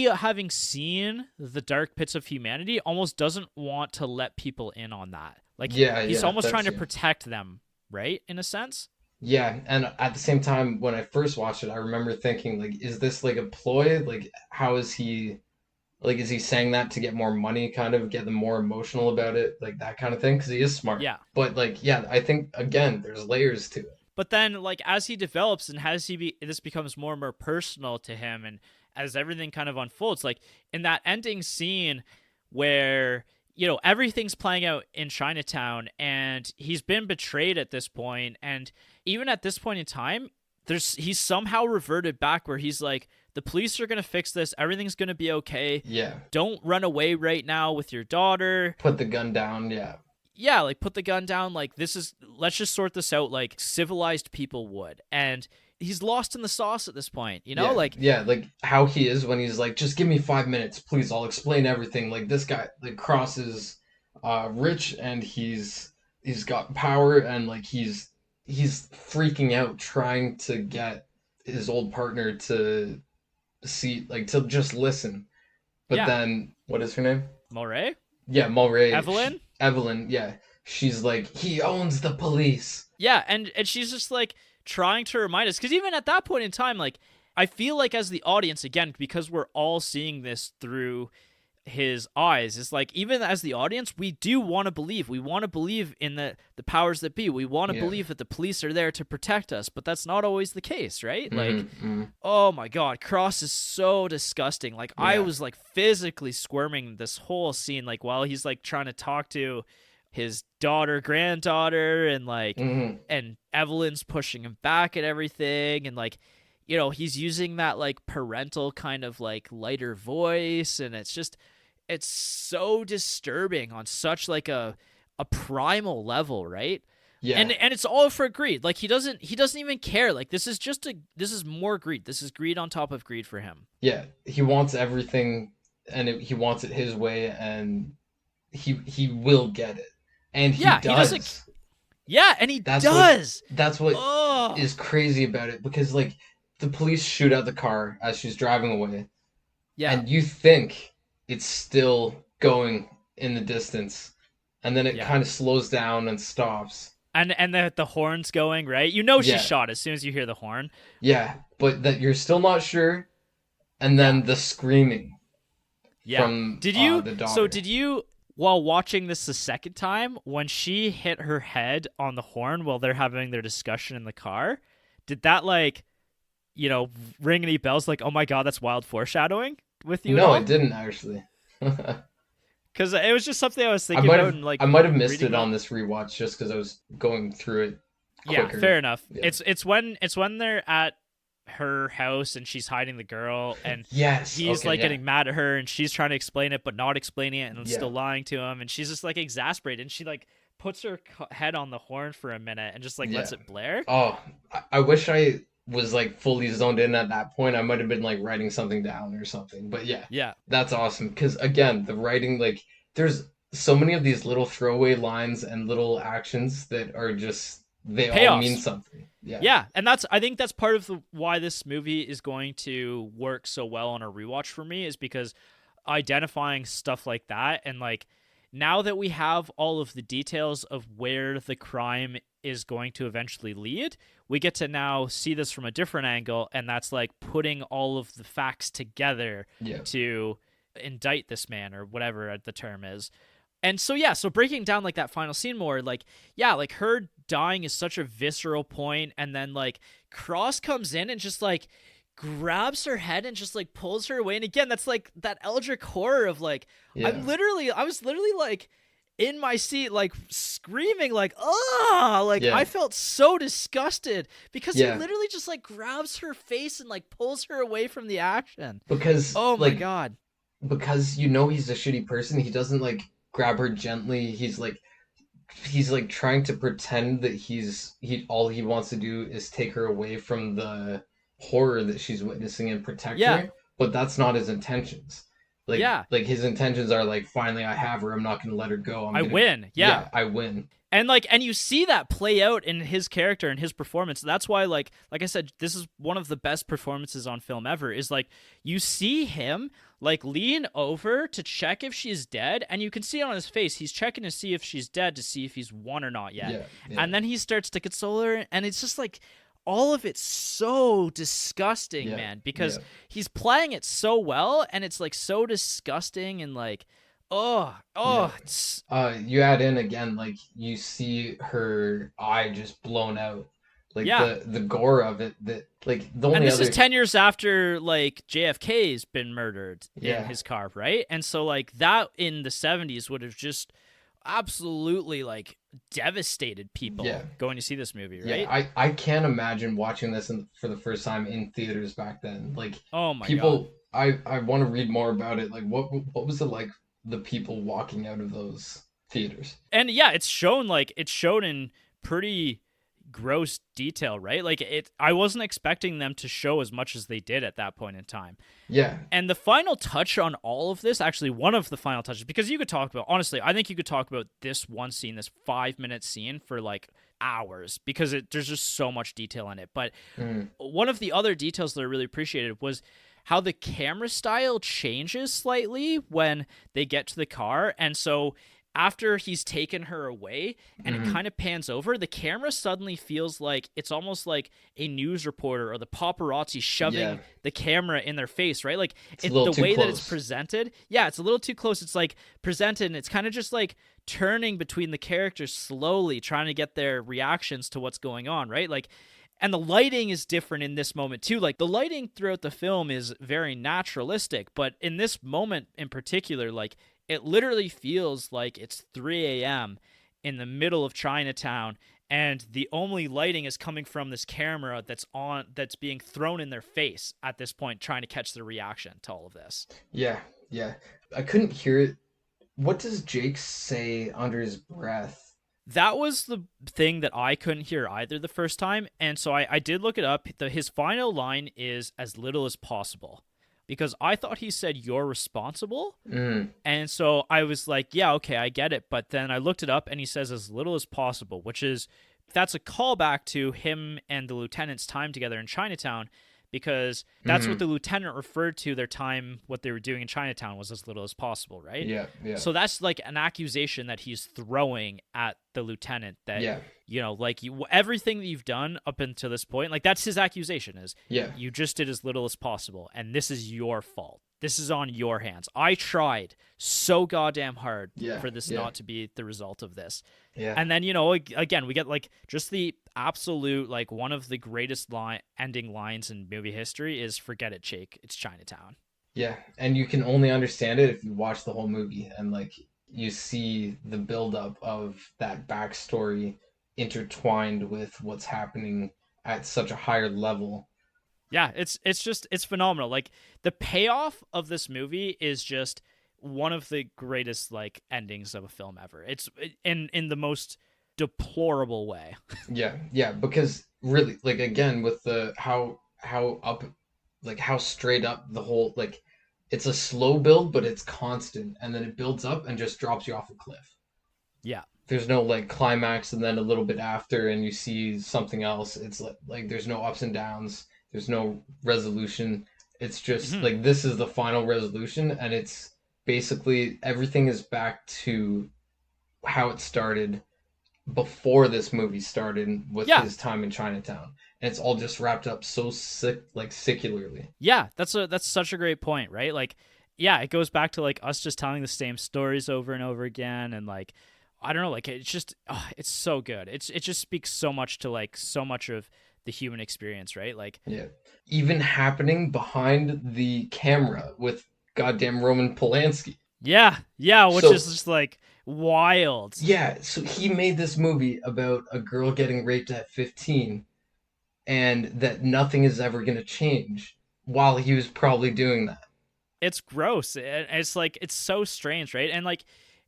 having seen the dark pits of humanity almost doesn't want to let people in on that. Like yeah, he's yeah, almost trying that's to yeah. protect them, right? In a sense. Yeah, and at the same time, when I first watched it, I remember thinking, like, is this like a ploy? Like, how is he, like, is he saying that to get more money, kind of get them more emotional about it, like that kind of thing? Because he is smart. Yeah. But like, yeah, I think again, there's layers to it. But then like as he develops and this becomes more and more personal to him, and as everything kind of unfolds, like in that ending scene where, you know, everything's playing out in Chinatown and he's been betrayed at this point, and even at this point in time, he's somehow reverted back where he's like, the police are going to fix this, everything's going to be okay, Yeah, don't run away right now with your daughter. put the gun down. Yeah, Yeah, like put the gun down, like let's just sort this out like civilized people would. And he's lost in the sauce at this point, you know? yeah, Like yeah. Like how he is when he's like, just give me 5 minutes, please. I'll explain everything. Like this guy, like Cross is rich and he's got power and like he's freaking out trying to get his old partner to see like to just listen. But yeah, then what is her name? Moray, Yeah, Mulray. Evelyn. Evelyn. Yeah, she's like he owns the police. Yeah, and she's just like trying to remind us, cuz even at that point in time, like I feel like as the audience, again, because we're all seeing this through his eyes, it's like even as the audience, we do want to believe, we want to believe in the powers that be, we want to Yeah. believe that the police are there to protect us, but that's not always the case, right? Like, Mm-hmm. oh my god, Cross is so disgusting. Like I Yeah. was like physically squirming this whole scene, like while he's like trying to talk to his granddaughter, and like, Mm-hmm. and Evelyn's pushing him back and everything, and like, you know, he's using that like parental kind of like lighter voice, and it's so disturbing on such like a primal level, right? Yeah. And it's all for greed. Like he doesn't even care. Like this is more greed. This is greed on top of greed for him. Yeah. He wants everything, and he wants it his way, and he will get it, and he Yeah, he does. doesn't. Yeah, and he That's does. that's what Oh, is crazy about it because like the police shoot out the car as she's driving away, yeah, and you think it's still going in the distance, and then it yeah. kind of slows down and stops. And the horn's going, right? You know she's Yeah, shot as soon as you hear the horn. yeah, but that you're still not sure, and Yeah. then the screaming Yeah. from Did you the so daughter. did you while watching this the second time, when she hit her head on the horn while they're having their discussion in the car, did that like, ring any bells? Like, oh my God, that's wild foreshadowing with you at No, all? it didn't actually. Because it was just something I was thinking about and like I might have missed reading it on about. this rewatch just because I was going through it Yeah, quicker. fair enough. Yeah. It's when they're at her house and she's hiding the girl and Yes. he's Okay. like Yeah. getting mad at her and she's trying to explain it but not explaining it and Yeah. still lying to him and she's just like exasperated and she like puts her head on the horn for a minute and just like Yeah. lets it blare. Oh, I wish I was like fully zoned in at that point. I might have been like writing something down or something. But yeah, Yeah. that's awesome. Because again, the writing, like, there's so many of these little throwaway lines and little actions that are just, they all mean Payoffs. something. Yeah. Yeah, and I think that's part of why this movie is going to work so well on a rewatch for me is because identifying stuff like that and like now that we have all of the details of where the crime is going to eventually lead, we get to now see this from a different angle and that's like putting all of the facts together Yeah. to indict this man or whatever the term is. And so yeah, so breaking down like that final scene more, like yeah, like her dying is such a visceral point, and then like Cross comes in and just like grabs her head and just like pulls her away. And again, that's like that Eldritch horror of like Yeah. I was literally like in my seat like screaming like ah like Yeah. I felt so disgusted because Yeah. he literally just like grabs her face and like pulls her away from the action. Because Oh my like God. because he's a shitty person, he doesn't like grab her gently. He's like trying to pretend that he all he wants to do is take her away from the horror that she's witnessing and protect Yeah. her, but that's not his intentions. Like Yeah. like his intentions are like, finally I have her, I'm not going to let her go. I win. Yeah. I win. And you see that play out in his character and his performance. That's why like I said, this is one of the best performances on film ever. Is like you see him like lean over to check if she's dead, and you can see it on his face. He's checking to see if she's dead, to see if he's won or not yet. Yeah, yeah. And then he starts to console her, and it's just like all of it's so disgusting, Yeah, man, because yeah. he's playing it so well, and it's like so disgusting and like Yeah. it's You add in again, like you see her eye just blown out, like Yeah. the gore of it. That like the And only this other is 10 years after like JFK's been murdered Yeah. in his car, right? And so like that in the 70s would have just absolutely like devastated people Yeah. going to see this movie, right? Yeah, I can't imagine watching this for the first time in theaters back then. Like Oh my God. people, I want to read more about it. Like what was it like, the people walking out of those theaters? And yeah, it's shown in pretty gross detail, right? Like I wasn't expecting them to show as much as they did at that point in time. Yeah, And the final touch on all of this, actually one of the final touches, because you could talk about, honestly, I think you could talk about this one scene, this 5-minute scene for like hours, because there's just so much detail in it. But one of the other details that I really appreciated was how the camera style changes slightly when they get to the car. And so after he's taken her away and it kind of pans over, the camera suddenly feels like it's almost like a news reporter or the paparazzi shoving Yeah. the camera in their face, right? Like a little the too way that it's close. presented. Yeah, it's a little too close. It's like presented and it's kind of just like turning between the characters slowly, trying to get their reactions to what's going on, right? Like, and the lighting is different in this moment too. Like the lighting throughout the film is very naturalistic, but in this moment in particular, like it literally feels like it's 3 a.m. in the middle of Chinatown, and the only lighting is coming from this camera that's being thrown in their face at this point, trying to catch their reaction to all of this. Yeah, yeah. I couldn't hear it. What does Jake say under his breath? That was the thing that I couldn't hear either the first time, and so I did look it up. His final line is as little as possible, because I thought he said "you're responsible," and so I was like, yeah, okay, I get it. But then I looked it up, and he says as little as possible, that's a callback to him and the lieutenant's time together in Chinatown, because that's what the lieutenant referred to their time, what they were doing in Chinatown was as little as possible, right? Yeah, yeah. So that's like an accusation that he's throwing at the lieutenant that, Yeah. like everything that you've done up until this point, like that's his accusation is Yeah. you just did as little as possible and this is your fault. this is on your hands. I tried so goddamn hard Yeah, for this yeah, not to be the result of this. yeah, And then, again, we get like just the absolute, like, one of the greatest ending lines in movie history is "Forget it, Jake. It's Chinatown." yeah. And you can only understand it if you watch the whole movie and like you see the buildup of that backstory intertwined with what's happening at such a higher level. Yeah, it's phenomenal. Like, the payoff of this movie is just one of the greatest, like, endings of a film ever. It's in the most deplorable way. Yeah, yeah, because really, like again, with the how up, like how straight up the whole like, it's a slow build, but it's constant, and then it builds up and just drops you off a cliff. Yeah. There's no like climax, and then a little bit after, and you see something else. It's like there's no ups and downs. There's no resolution. It's just Hmm. like this is the final resolution, and it's basically everything is back to how it started before this movie started with Yeah. his time in Chinatown, and it's all just wrapped up so sick, like secularly. Yeah, that's such a great point, right? Like, yeah, it goes back to, like, us just telling the same stories over and over again, and, like, I don't know, like, it's just it's so good. It just speaks so much to, like, so much of the human experience, right? Like, Yeah, even happening behind the camera with goddamn Roman Polanski. yeah, yeah, which is So just, like, wild. yeah, so he made this movie about a girl getting raped at 15, and that nothing is ever going to change while he was probably doing that. It's gross. It's like, it's so strange, right? And, like,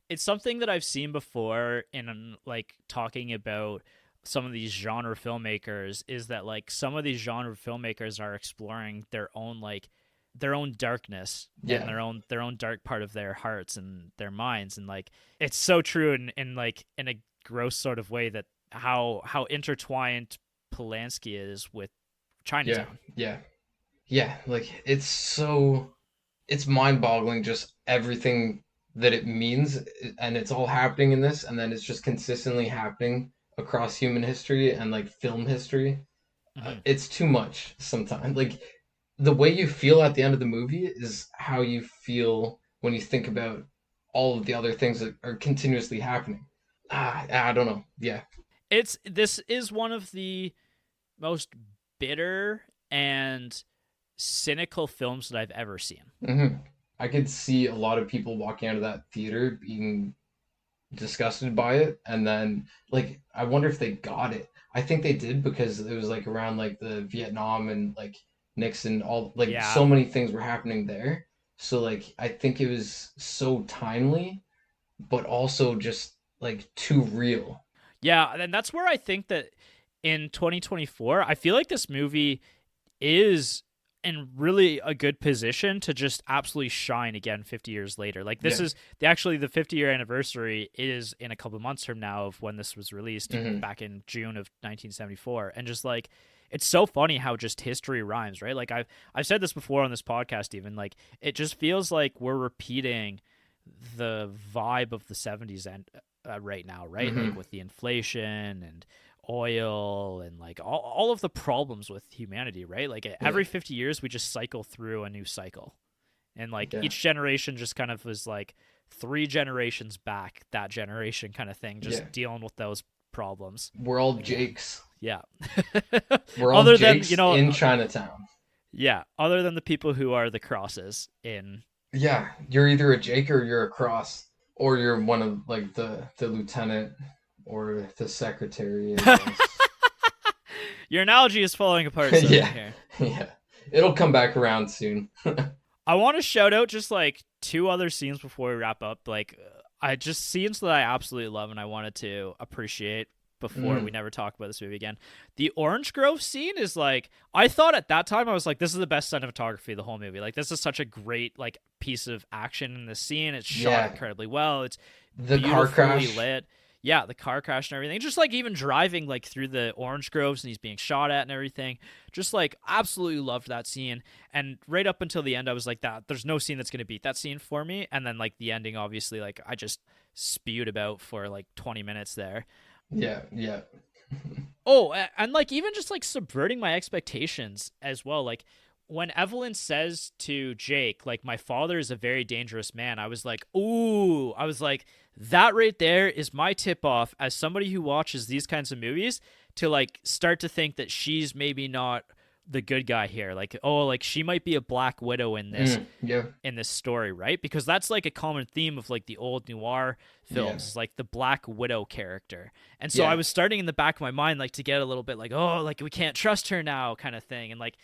it's something that I've seen before in, like, talking about some of these genre filmmakers, is that, like, some of these genre filmmakers are exploring their own, like, their own darkness and Yeah, their own dark part of their hearts and their minds, and, like, it's so true in like, in a gross sort of way, that how intertwined Polanski is with yeah, Chinatown. yeah, yeah. Like it's mind-boggling just everything that it means, and it's all happening in this, and then it's just consistently happening across human history and like film history. Hmm. It's too much sometimes. Like the way you feel at the end of the movie is how you feel when you think about all of the other things that are continuously happening. I don't know. Yeah. This is one of the most bitter and cynical films that I've ever seen. Hmm. I could see a lot of people walking out of that theater being disgusted by it, and then like I wonder if they got it. I think they did because it was like around like the Vietnam and like Nixon, all like Yeah. so many things were happening there. So like I think it was so timely, but also just like too real. Yeah, and that's where I think that in 2024, I feel like this movie is in really a good position to just absolutely shine again 50 years later. Like, this Yeah. is the 50-year anniversary is in a couple of months from now of when this was released Hmm. back in June of 1974. And just, like, it's so funny how just history rhymes, right? Like, I've said this before on this podcast, even, like, it just feels like we're repeating the vibe of the 70s and right now, right? Like, Hmm. with the inflation and oil and, like, all of the problems with humanity, right? Like, Yeah. every 50 years we just cycle through a new cycle, and, like, Yeah. each generation just kind of was like 3 generations back, that generation kind of thing, Yeah. just dealing with those problems We're all again. Jakes. Yeah. We're all Other than, Jakes in Chinatown. yeah, other than the people who are the crosses in. Yeah, you're either a Jake or you're a cross, or you're one of like the lieutenant or the secretary, I guess. Your analogy is falling apart slowly Yeah, here. yeah. It'll come back around soon. I want to shout out just, like, 2 other scenes before we wrap up. Like, I just scenes that I absolutely love and I wanted to appreciate before we Mm, never talk about this movie again. The Orange Grove scene is, like, I thought at that time, I was like, this is the best cinematography of the whole movie. Like, this is such a great, like, piece of action in this scene. It's shot yeah, incredibly well. It's the car beautifully crash. lit. Yeah, the car crash and everything. Just, like, even driving, like, through the orange groves and he's being shot at and everything. Just, like, absolutely loved that scene. And right up until the end, I was like, that there's no scene that's gonna beat that scene for me. And then, like, the ending, obviously, like, I just spewed about for like 20 minutes there. Yeah, yeah. Oh, and, like, even just, like, subverting my expectations as well. Like, when Evelyn says to Jake, like, my father is a very dangerous man, I was like, ooh, I was like, that right there is my tip off as somebody who watches these kinds of movies to like start to think that she's maybe not the good guy here. Like, oh, like she might be a Black Widow Yeah. in this story, right? Because that's like a common theme of like the old noir Yeah. films, like the Black Widow character. And so I Yeah. was starting in the back of my mind like to get a little bit like, oh, like we can't trust her now kind of thing. And like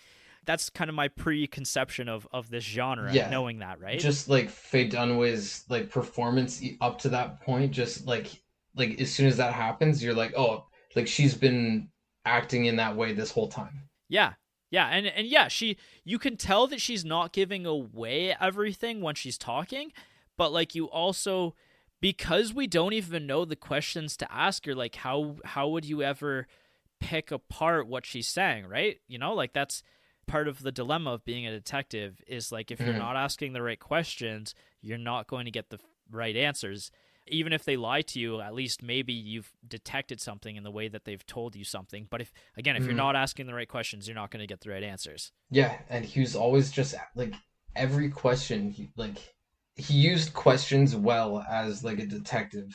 that's kind of my preconception of this genre, Yeah. knowing that, right? Just like Faye Dunaway's like performance up to that point, just like as soon as that happens, you're like, oh, like she's been acting in that way this whole time. Yeah. Yeah, and yeah, you can tell that she's not giving away everything when she's talking, but like you also, because we don't even know the questions to ask her, like how would you ever pick apart what she's saying, right? You know, like that's part of the dilemma of being a detective is like if you're Mhm. not asking the right questions, you're not going to get the right answers. Even if they lie to you, at least maybe you've detected something in the way that they've told you something. But if you're Mhm. not asking the right questions, you're not going to get the right answers. Yeah, and he was always just like every question he used questions well as like a detective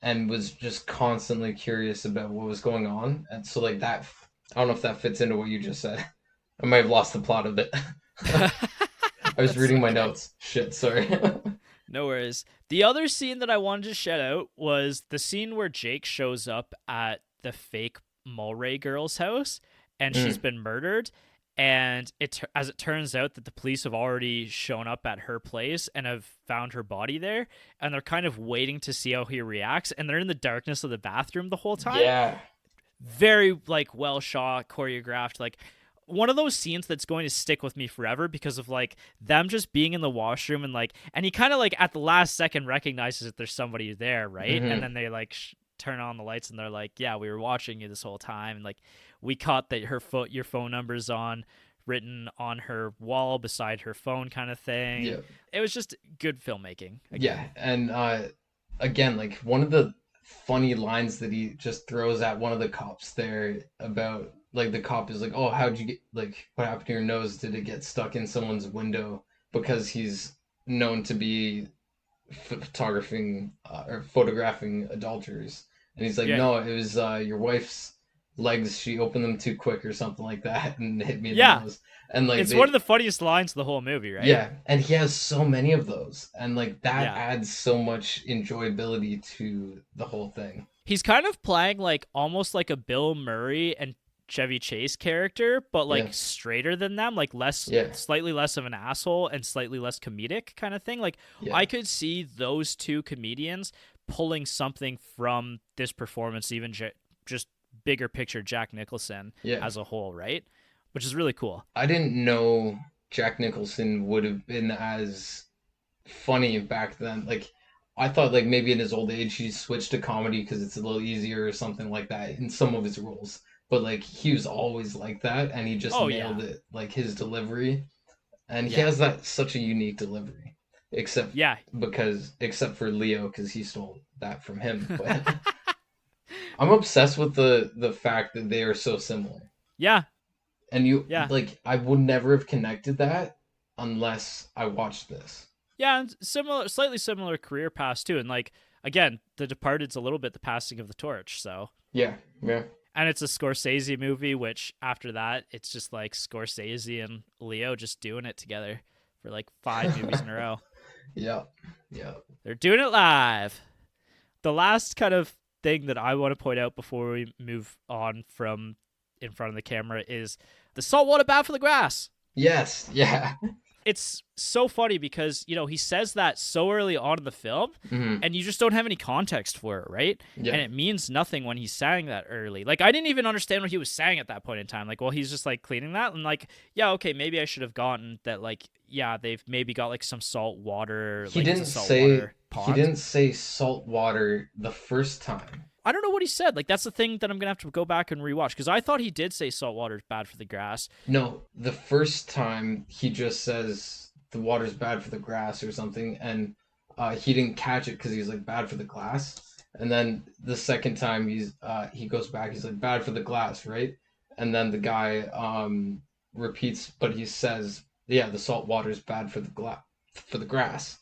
and was just constantly curious about what was going on. And so like that I don't know if that fits into what you just said. I might have lost the plot of it. I was That's reading my okay. notes. Shit, sorry. No worries. The other scene that I wanted to shout out was the scene where Jake shows up at the fake Mulray girl's house and she's Mm. been murdered. And as it turns out that the police have already shown up at her place and have found her body there. And they're kind of waiting to see how he reacts. And they're in the darkness of the bathroom the whole time. Yeah. Very like well shot, choreographed, like one of those scenes that's going to stick with me forever because of like them just being in the washroom and like and he kind of like at the last second recognizes that there's somebody there, right? And Hmm. then they like turn on the lights and they're like, yeah, we were watching you this whole time, and like we caught that your phone number's on written on her wall beside her phone kind of thing. Yeah. It was just good filmmaking Yeah, again. and again, like one of the funny lines that he just throws at one of the cops there about like the cop is like, "Oh, how'd you get like what happened to your nose? Did it get stuck in someone's window?" Because he's known to be photographing adulterers, and he's like, Yeah. "No, it was your wife's legs. She opened them too quick or something like that, and hit me in the Yeah. nose." And like It's one of they the funniest lines of the whole movie, right? yeah, and he has so many of those, and like that Yeah. adds so much enjoyability to the whole thing. He's kind of playing like almost like a Bill Murray and Chevy Chase character, but like Yeah, straighter than them, like less, yeah, slightly less of an asshole and slightly less comedic kind of thing. Like yeah, I could see those two comedians pulling something from this performance, even just bigger picture Jack Nicholson yeah. as a whole, right? Which is really cool. I didn't know Jack Nicholson would have been as funny back then. Like, I thought like maybe in his old age he switched to comedy because it's a little easier or something like that in some of his roles. But like he was always like that, and he just Oh yeah, nailed it. Like his delivery, and he yeah, has that such a unique delivery. Except yeah, except for Leo because he stole that from him. But I'm obsessed with the fact that they are so similar. yeah, And you yeah. like I would never have connected that unless I watched this. Yeah, and similar, slightly similar career paths too. And like again, The Departed's a little bit the passing of the torch. So, Yeah, yeah. and it's a Scorsese movie, which after that, it's just like Scorsese and Leo just doing it together for like 5 movies in a row. Yeah. Yeah. They're doing it live. The last kind of thing that I want to point out before we move on from in front of the camera is the saltwater bad for the grass. Yes, yeah. It's so funny because he says that so early on in the film Hmm. and you just don't have any context for it, right? Yeah. And it means nothing when he's saying that early. Like I didn't even understand what he was saying at that point in time. Like, well, he's just like cleaning that and like, yeah, okay, maybe I should have gotten that. Like, yeah, they've maybe got like some salt water, He like it's a didn't say saltwater he pond. didn't say salt water the first time. I don't know what he said. Like that's the thing that I'm gonna have to go back and rewatch because I thought he did say salt water is bad for the grass. No, the first time he just says the water's bad for the grass or something, and he didn't catch it because he's like bad for the glass. And then the second time he goes back, he's like bad for the glass, right? And then the guy repeats, but he says, "Yeah, the salt water is bad for the grass,"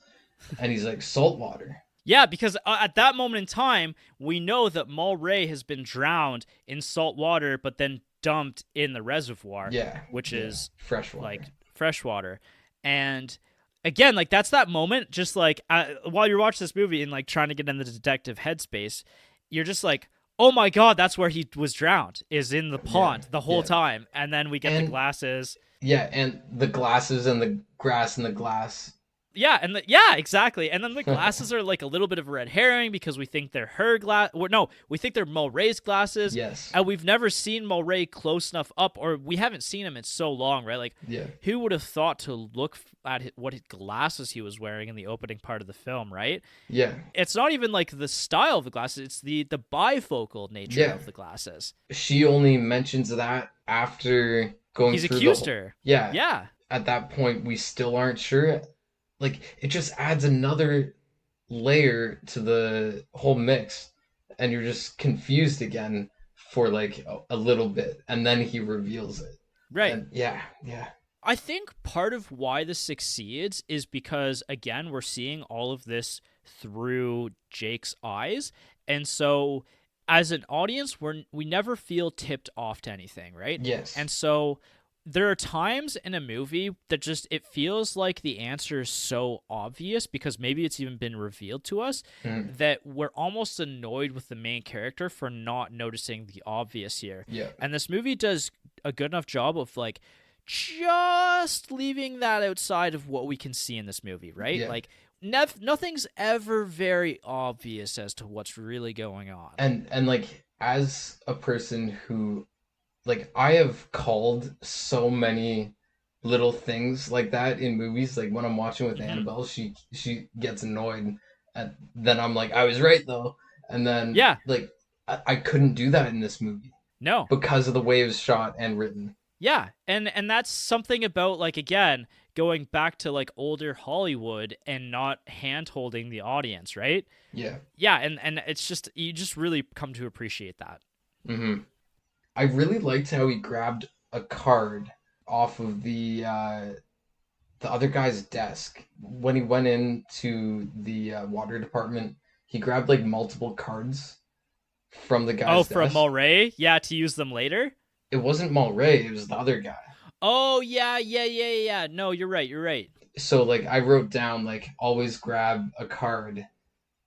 and he's like, "Salt water." Yeah, because at that moment in time, we know that Mulray has been drowned in salt water, but then dumped in the reservoir, Yeah, which yeah, is fresh water. like fresh water. And again, like that's that moment, just like while you're watching this movie and like trying to get in the detective headspace, you're just like, oh my God, that's where he was drowned, is in the Yeah, pond the whole yeah, time. And then we get the and glasses. yeah, and the glasses and the grass and the glass. Yeah, and yeah, exactly. And then the glasses are like a little bit of a red herring because we think they're her glass. No, we think they're Mulray's glasses, Yes. and we've never seen Mulray close enough up, or we haven't seen him in so long, right? Like, Yeah. who would have thought to look at what glasses he was wearing in the opening part of the film, right? Yeah. It's not even like the style of the glasses; it's the bifocal nature Yeah. of the glasses. She only mentions that after going He's through the accused whole. her. Yeah. Yeah. At that point, we still aren't sure. Like, it just adds another layer to the whole mix, and you're just confused again for like a little bit, and then he reveals it. Right. And yeah, yeah, I think part of why this succeeds is because, again, we're seeing all of this through Jake's eyes. And so, as an audience, we never feel tipped off to anything, right? yes, And so, there are times in a movie that just it feels like the answer is so obvious because maybe it's even been revealed to us mm, that we're almost annoyed with the main character for not noticing the obvious here. yeah, And this movie does a good enough job of like just leaving that outside of what we can see in this movie, right? yeah. Like nothing's ever very obvious as to what's really going on. And like as a person who like I have called so many little things like that in movies. Like when I'm watching with Hmm. Annabelle, she gets annoyed, and then I'm like, I was right though. And then Yeah, like I couldn't do that in this movie no. because of the way it was shot and written. Yeah, and that's something about like again going back to like older Hollywood and not hand holding the audience, right? Yeah. Yeah, and it's just you just really come to appreciate that. Hmm. I really liked how he grabbed a card off of the other guy's desk when he went into the water department. He grabbed like multiple cards from the Oh, guy's from desk. Mulray? Yeah, to use them later? It wasn't Mulray, it was the other guy. Oh, yeah. No, you're right. You're right. So like I wrote down like always grab a card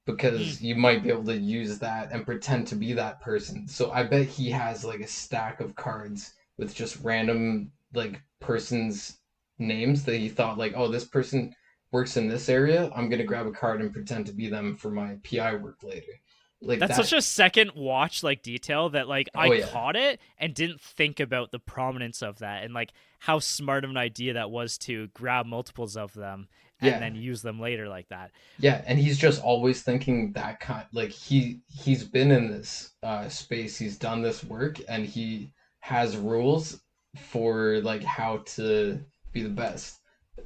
Hmm. because you might be able to use that and pretend to be that person. So I bet he has like a stack of cards with just random like persons names that he thought like, oh, this person works in this area. I'm gonna grab a card and pretend to be them for my PI work later. Like That's such that. a second watch like detail that like I Oh yeah, caught it and didn't think about the prominence of that and like how smart of an idea that was to grab multiples of them and yeah. then use them later like that. Yeah, and he's just always thinking that kind like he's been in this space, he's done this work and he has rules for like how to be the best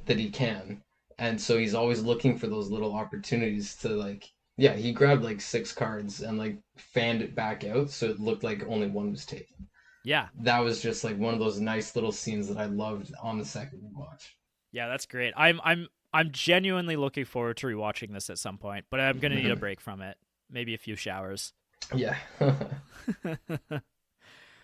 that he can. And so he's always looking for those little opportunities to like yeah, he grabbed like six cards and like fanned it back out so it looked like only one was taken. Yeah. That was just like one of those nice little scenes that I loved on the second watch. Yeah, that's great. I'm genuinely looking forward to rewatching this at some point, but I'm going to need a break from it. Maybe a few showers. Yeah.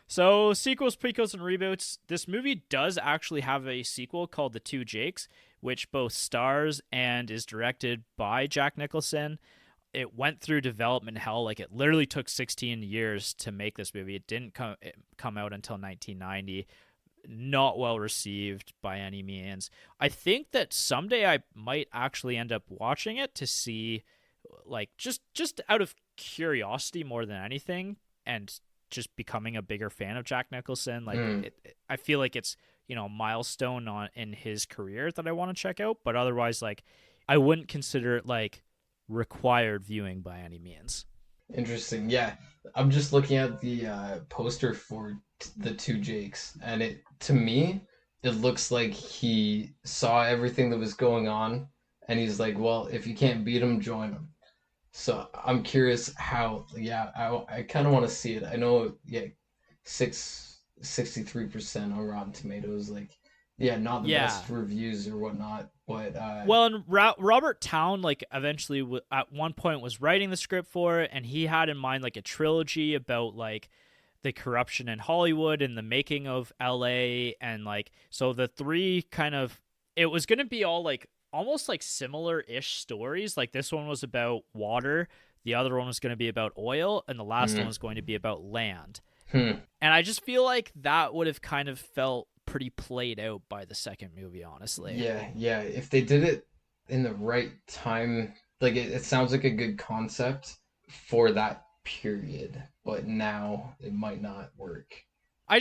So, sequels, prequels, and reboots. This movie does actually have a sequel called The Two Jakes, which both stars and is directed by Jack Nicholson. It went through development hell. Like, it literally took 16 years to make this movie. It didn't come out until 1990. Not well received by any means. I think that someday I might actually end up watching it to see, like, just out of curiosity more than anything, and just becoming a bigger fan of Jack Nicholson. Like, Mm. I feel like it's a milestone in his career that I want to check out. But otherwise, like, I wouldn't consider it like required viewing by any means. Interesting. Yeah, I'm just looking at the poster for the two Jakes, and it to me it looks like he saw everything that was going on, and he's like, "Well, if you can't beat him, join him." So I'm curious how. Yeah, I kind of want to see it. I know. Yeah, six 63% on Rotten Tomatoes. Like, yeah, not the Yeah. best reviews or whatnot, but Well, and Robert Towne, like, eventually at one point was writing the script for it, and he had in mind like a trilogy about like the corruption in Hollywood and the making of LA, and like, so the three kind of, it was going to be all like almost like similar-ish stories. Like this one was about water, the other one was going to be about oil, and the last one mm, was going to be about land. hmm. And I just feel like that would have kind of felt pretty played out by the second movie, honestly. Yeah, yeah. If they did it in the right time, like it sounds like a good concept for that period, but now it might not work. I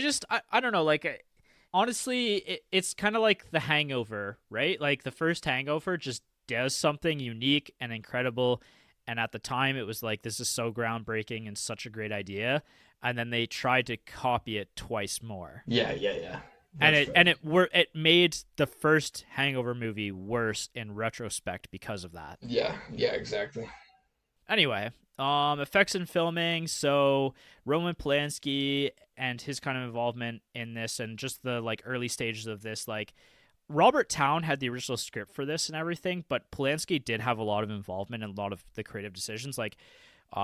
don't know, like, honestly, it's kind of like The Hangover, right? Like the first Hangover just does something unique and incredible, and at the time it was like, this is so groundbreaking and such a great idea, and then they tried to copy it twice more, Yeah, yeah, yeah. and That's fair. it made the first Hangover movie worse in retrospect because of that. Yeah, yeah, exactly. Anyway, effects and filming. So Roman Polanski and his kind of involvement in this, and just the like early stages of this, like Robert Towne had the original script for this and everything, but Polanski did have a lot of involvement in a lot of the creative decisions. Like,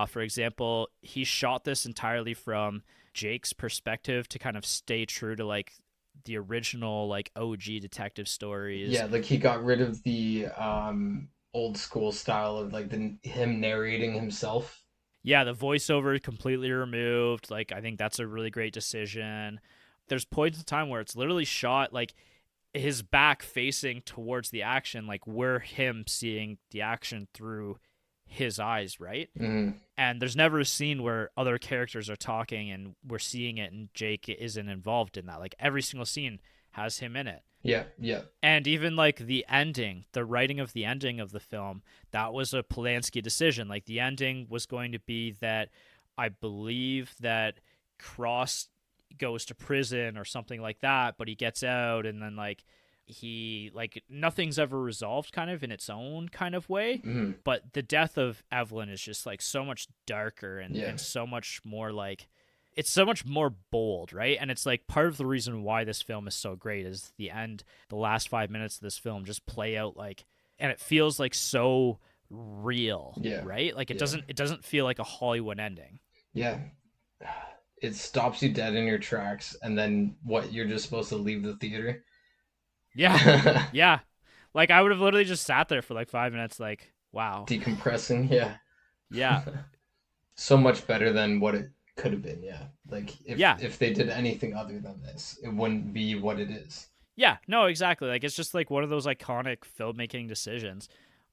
for example, he shot this entirely from Jake's perspective to kind of stay true to like the original like OG detective stories. Yeah, like he got rid of the old school style of like the him narrating himself. Yeah, the voiceover completely removed. Like, I think that's a really great decision. There's points in time where it's literally shot like his back facing towards the action, like we're him seeing the action through his eyes, right? Mm. And there's never a scene where other characters are talking and we're seeing it and Jake isn't involved in that. Like every single scene has him in it. Yeah, yeah. And even like the ending, the writing of the ending of the film, that was a Polanski decision. Like the ending was going to be that I believe that Cross goes to prison or something like that, but he gets out and then like he like nothing's ever resolved kind of in its own kind of way. Mm. But the death of Evelyn is just like so much darker Yeah. and so much more like it's so much more bold, right? And it's like part of the reason why this film is so great is the end, the last 5 minutes of this film just play out like, and it feels like so real, Yeah. right? Like Yeah. it doesn't feel like a Hollywood ending. Yeah. It stops you dead in your tracks, and then what? You're just supposed to leave the theater. Yeah, yeah. Like I would have literally just sat there for like 5 minutes, like wow, Decompressing, yeah. yeah, So much better than what it could have been, yeah. Like yeah, if they did anything other than this, it wouldn't be what it is. yeah. No, exactly. Like it's just like one of those iconic filmmaking decisions.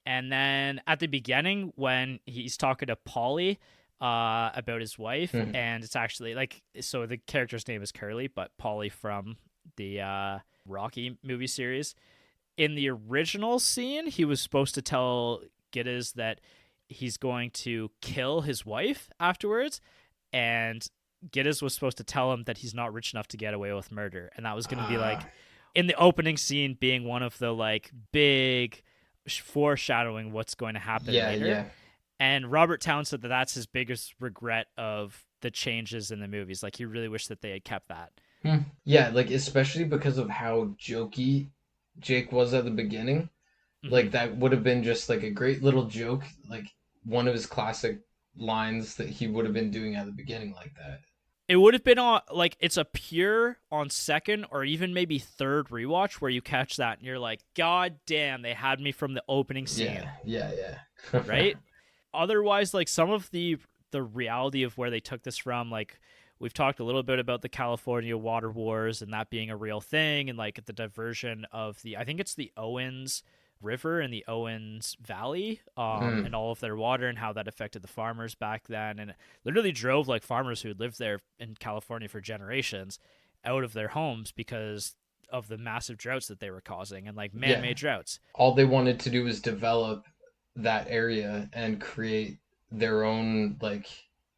And then at the beginning, when he's talking to Polly about his wife, Mhm. and it's actually like, so the character's name is Curly, but Polly from the Rocky movie series. In the original scene, he was supposed to tell Gittes that he's going to kill his wife afterwards, and Gittes was supposed to tell him that he's not rich enough to get away with murder, and that was going to be like Ah, in the opening scene being one of the like big foreshadowing what's going to happen yeah, later. yeah. And Robert Towne said that that's his biggest regret of the changes in the movies. Like he really wished that they had kept that. Hmm. Yeah, like especially because of how jokey Jake was at the beginning. Hmm. Like that would have been just like a great little joke, like one of his classic lines that he would have been doing at the beginning like that. It would have been on like it's a pure on second or even maybe third rewatch where you catch that and you're like, God damn, they had me from the opening scene, Yeah, yeah, yeah. right? Otherwise, like some of the reality of where they took this from, like we've talked a little bit about the California water wars and that being a real thing, and like the diversion of the, I think it's the Owens River and the Owens Valley, Mm. and all of their water and how that affected the farmers back then, and it literally drove like farmers who had lived there in California for generations out of their homes because of the massive droughts that they were causing, and like Yeah. man-made droughts. All they wanted to do was develop that area and create their own like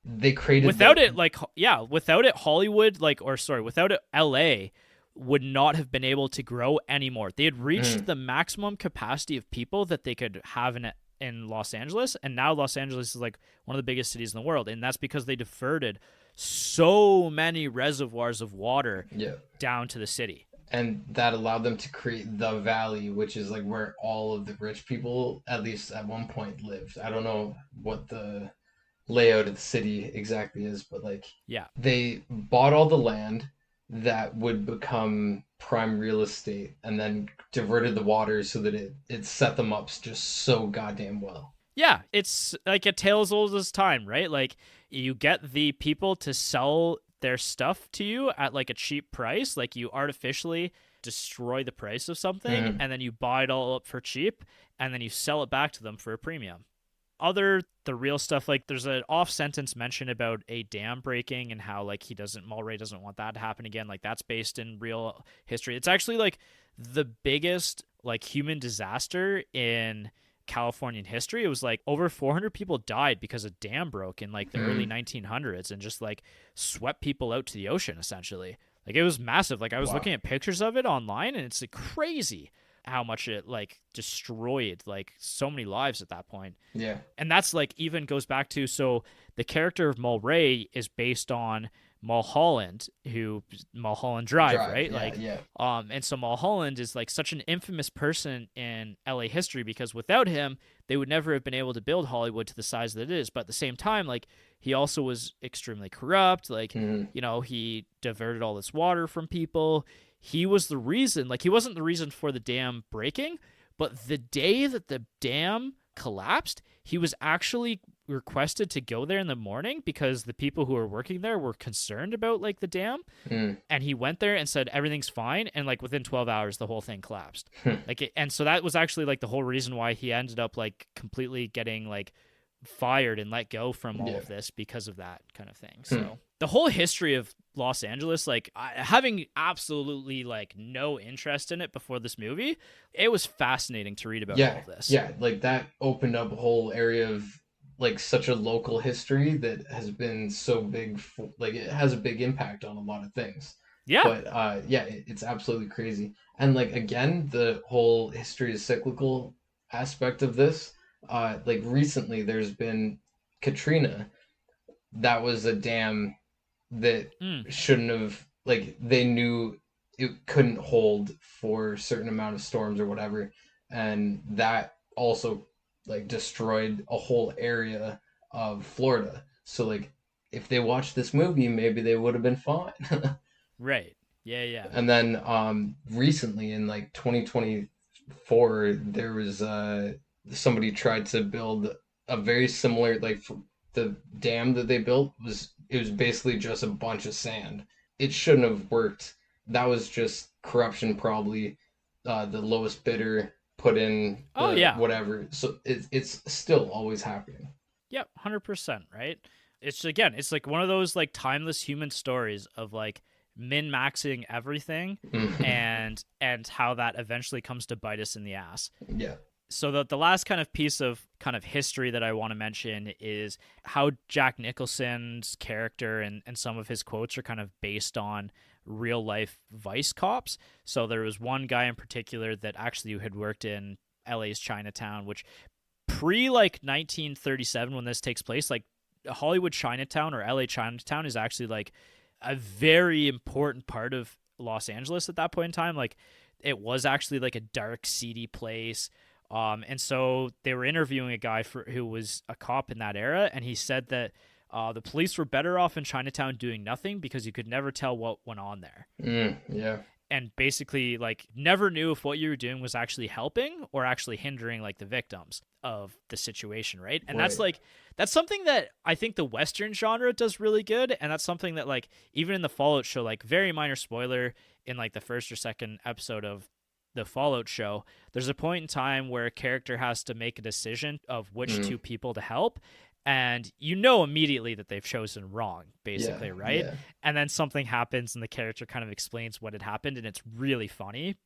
they created Without the it, like yeah, without it, Hollywood, like, or sorry, without it, LA would not have been able to grow anymore. They had reached mm, the maximum capacity of people that they could have in Los Angeles, and now Los Angeles is like one of the biggest cities in the world, and that's because they diverted so many reservoirs of water Yeah. down to the city. And that allowed them to create the valley, which is like where all of the rich people, at least at one point, lived. I don't know what the layout of the city exactly is, but like Yeah. they bought all the land that would become prime real estate and then diverted the water so that it set them up just so goddamn well. Yeah, it's like a tale as old as time, right? Like you get the people to sell their stuff to you at like a cheap price, like you artificially destroy the price of something and then you buy it all up for cheap and then you sell it back to them for a premium. Other the real stuff, like there's an off sentence mention about a dam breaking and how like Mulray doesn't want that to happen again. Like that's based in real history. It's actually like the biggest like human disaster in Californian history. It was like over 400 people died because a dam broke in like the early 1900s and just like swept people out to the ocean essentially. Like it was massive. Like I was looking at pictures of it online and it's like crazy how much it like destroyed like so many lives at that point. Yeah. And that's like even goes back to, so the character of Mulray is based on Mulholland Drive, right? Yeah, like yeah. and so Mulholland is like such an infamous person in LA history because without him they would never have been able to build Hollywood to the size that it is. But at the same time, like he also was extremely corrupt, like you know, he diverted all this water from people. He was the reason, like he wasn't the reason for the dam breaking, but the day that the dam collapsed, he was actually requested to go there in the morning because the people who were working there were concerned about like the dam. And he went there and said everything's fine, and like within 12 hours the whole thing collapsed. And so that was actually like the whole reason why he ended up like completely getting like fired and let go from all of this because of that kind of thing. So the whole history of Los Angeles, like having absolutely like no interest in it before this movie, it was fascinating to read about all of this. Yeah, like that opened up a whole area of like such a local history that has been so big like it has a big impact on a lot of things. Yeah. But it's absolutely crazy. And like again, the whole history is cyclical aspect of this. Like recently there's been Katrina. That was a dam that shouldn't have, like they knew it couldn't hold for a certain amount of storms or whatever, and that also like destroyed a whole area of Florida. So like if they watched this movie, maybe they would have been fine. Right. Yeah. And then recently in like 2024 there was somebody tried to build a very similar, like the dam that they built was basically just a bunch of sand. It shouldn't have worked. That was just corruption, probably. The lowest bidder put in whatever. So it's still always happening. Yep, 100%, right? It's again, it's like one of those like timeless human stories of like min-maxing everything and how that eventually comes to bite us in the ass. Yeah. So the last kind of piece of kind of history that I want to mention is how Jack Nicholson's character and some of his quotes are kind of based on real life vice cops. So there was one guy in particular that actually had worked in LA's Chinatown, which pre like 1937 when this takes place, like Hollywood Chinatown or LA Chinatown is actually like a very important part of Los Angeles at that point in time. Like it was actually like a dark, seedy place. And so they were interviewing a guy who was a cop in that era, and he said that the police were better off in Chinatown doing nothing because you could never tell what went on there. Yeah. And basically, like, never knew if what you were doing was actually helping or actually hindering, like, the victims of the situation, right? And that's something that I think the Western genre does really good, and that's something that, like, even in the Fallout show, like, very minor spoiler in, like, the first or second episode of the Fallout show, there's a point in time where a character has to make a decision of which two people to help, and you know immediately that they've chosen wrong, basically, right? Yeah. And then something happens and the character kind of explains what had happened, and it's really funny.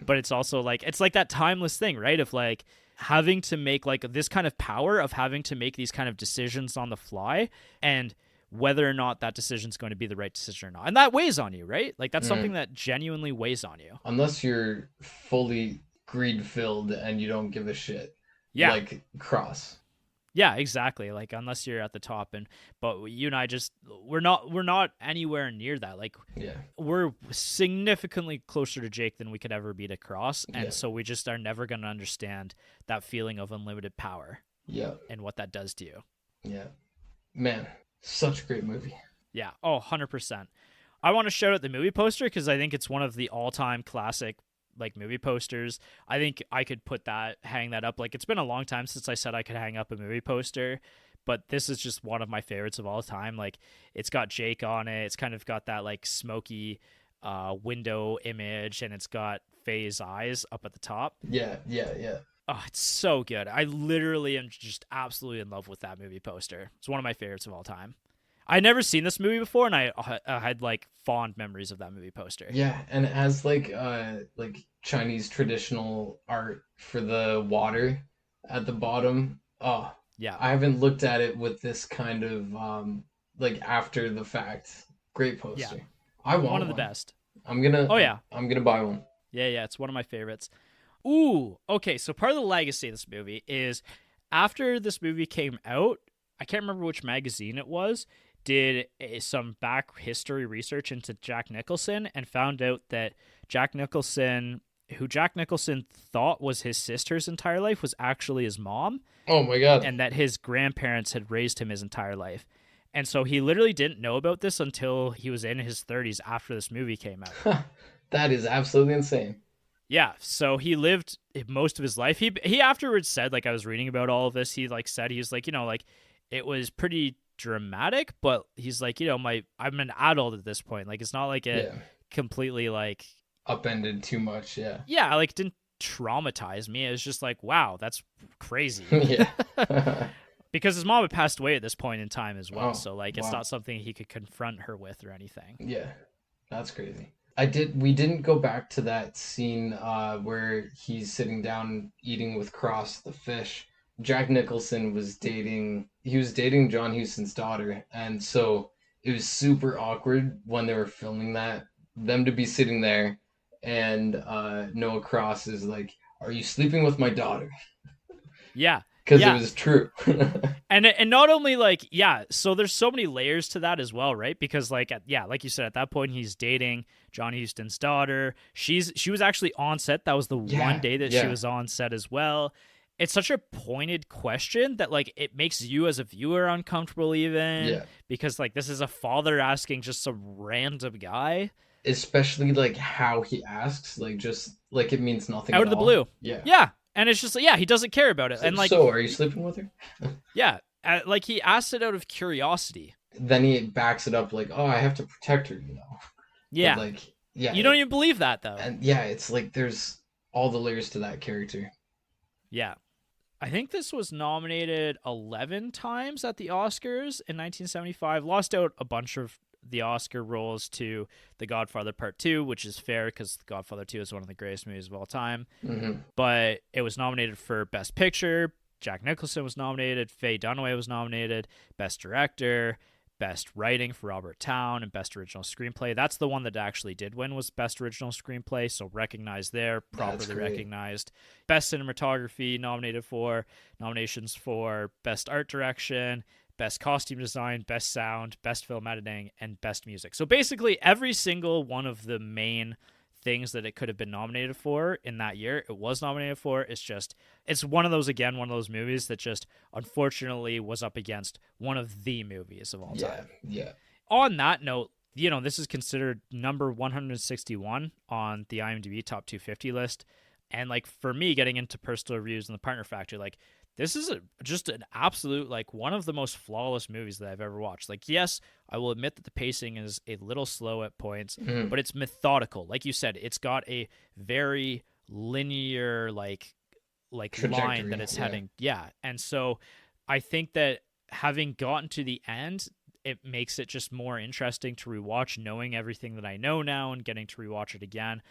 But it's also like, it's like that timeless thing, right? Of like having to make like this kind of power of having to make these kind of decisions on the fly, and whether or not that decision is going to be the right decision or not. And that weighs on you, right? Like that's something that genuinely weighs on you. Unless you're fully greed-filled and you don't give a shit. Yeah. Like Cross. Yeah, exactly. Like unless you're at the top, but you and I just we're not anywhere near that. Like Yeah, we're significantly closer to Jake than we could ever be to Cross, and yeah, so we just are never going to understand that feeling of unlimited power yeah, and what that does to you. yeah. Man, such a great movie. Yeah. Oh, 100%. I want to shout out the movie poster because I think it's one of the all-time classic like movie posters. I think I could hang that up. Like it's been a long time since I said I could hang up a movie poster, but this is just one of my favorites of all time. Like it's got Jake on it. It's kind of got that like smoky window image, and it's got Faye's eyes up at the top. Yeah, yeah, yeah. Oh, it's so good. I literally am just absolutely in love with that movie poster. It's one of my favorites of all time. I'd never seen this movie before, and I had like fond memories of that movie poster. Yeah, and it has like Chinese traditional art for the water at the bottom. Oh, Yeah, I haven't looked at it with this kind of like after the fact. Great yeah, poster. I one want of the one. best. I'm gonna Oh yeah, I'm gonna buy one. yeah. It's one of my favorites. Ooh, okay. So part of the legacy of this movie is after this movie came out, I can't remember which magazine it was, did some back history research into Jack Nicholson and found out that Jack Nicholson, who Jack Nicholson thought was his sister's entire life, was actually his mom, Oh my God. and that his grandparents had raised him his entire life. And so he literally didn't know about this until he was in his 30s after this movie came out. That is absolutely insane. Yeah, so he lived most of his life. He afterwards said, like I was reading about all of this, he like said he was like, like it was pretty dramatic, but he's like, I'm an adult at this point. Like it's not like it Yeah. completely like Upended too much, yeah. yeah, like didn't traumatize me. It was just like, wow, that's crazy. Yeah. Because his mom had passed away at this point in time as well. Oh, So like it's wow. not something he could confront her with or anything. Yeah. That's crazy. We didn't go back to that scene where he's sitting down eating with Cross the fish. Jack Nicholson he was dating John Huston's daughter, and so it was super awkward when they were filming that, them to be sitting there, and Noah Cross is like, "Are you sleeping with my daughter?" Yeah. Because it Yeah. was true. And not only like yeah, so there's so many layers to that as well, right? Because like like you said, at that point he's dating John Huston's daughter. She was actually on set. That was the one day that she Yeah. was on set as well. It's such a pointed question that like it makes you as a viewer uncomfortable even Yeah. because like this is a father asking just some random guy Especially like how he asks, like just like it means nothing out at of the all. blue. Yeah. Yeah. And it's just like, yeah, he doesn't care about it. And like, So, are you sleeping with her? yeah, like he asked it out of curiosity. Then he backs it up like, "Oh, I have to protect her," you know. Yeah. But like, yeah, You don't even believe that though. and yeah, it's like there's all the layers to that character. Yeah. I think this was nominated 11 times at the Oscars in 1975. Lost out a bunch of the Oscar roles to The Godfather Part 2, which is fair because The Godfather 2 is one of the greatest movies of all time. Hmm. But it was nominated for Best Picture. Jack Nicholson was nominated. Faye Dunaway was nominated. Best Director. Best Writing for Robert Towne, and Best Original Screenplay. That's the one that actually did win, was Best Original Screenplay, so recognized there, properly recognized. Best Cinematography nominations for Best Art Direction, Best Costume Design, Best Sound, Best Film Editing, and Best Music. So basically every single one of the main things that it could have been nominated for in that year, it was nominated for. It's one of those movies that just unfortunately was up against one of the movies of all time. Yeah. On that note, this is considered number 161 on the IMDb top 250 list. And like for me, getting into personal reviews and the Partner Factory, like this is just an absolute, like one of the most flawless movies that I've ever watched. Like, yes, I will admit that the pacing is a little slow at points, but it's methodical. Like you said, it's got a very linear, like line that it's heading. Yeah. And so I think that having gotten to the end, it makes it just more interesting to rewatch, knowing everything that I know now and getting to rewatch it again.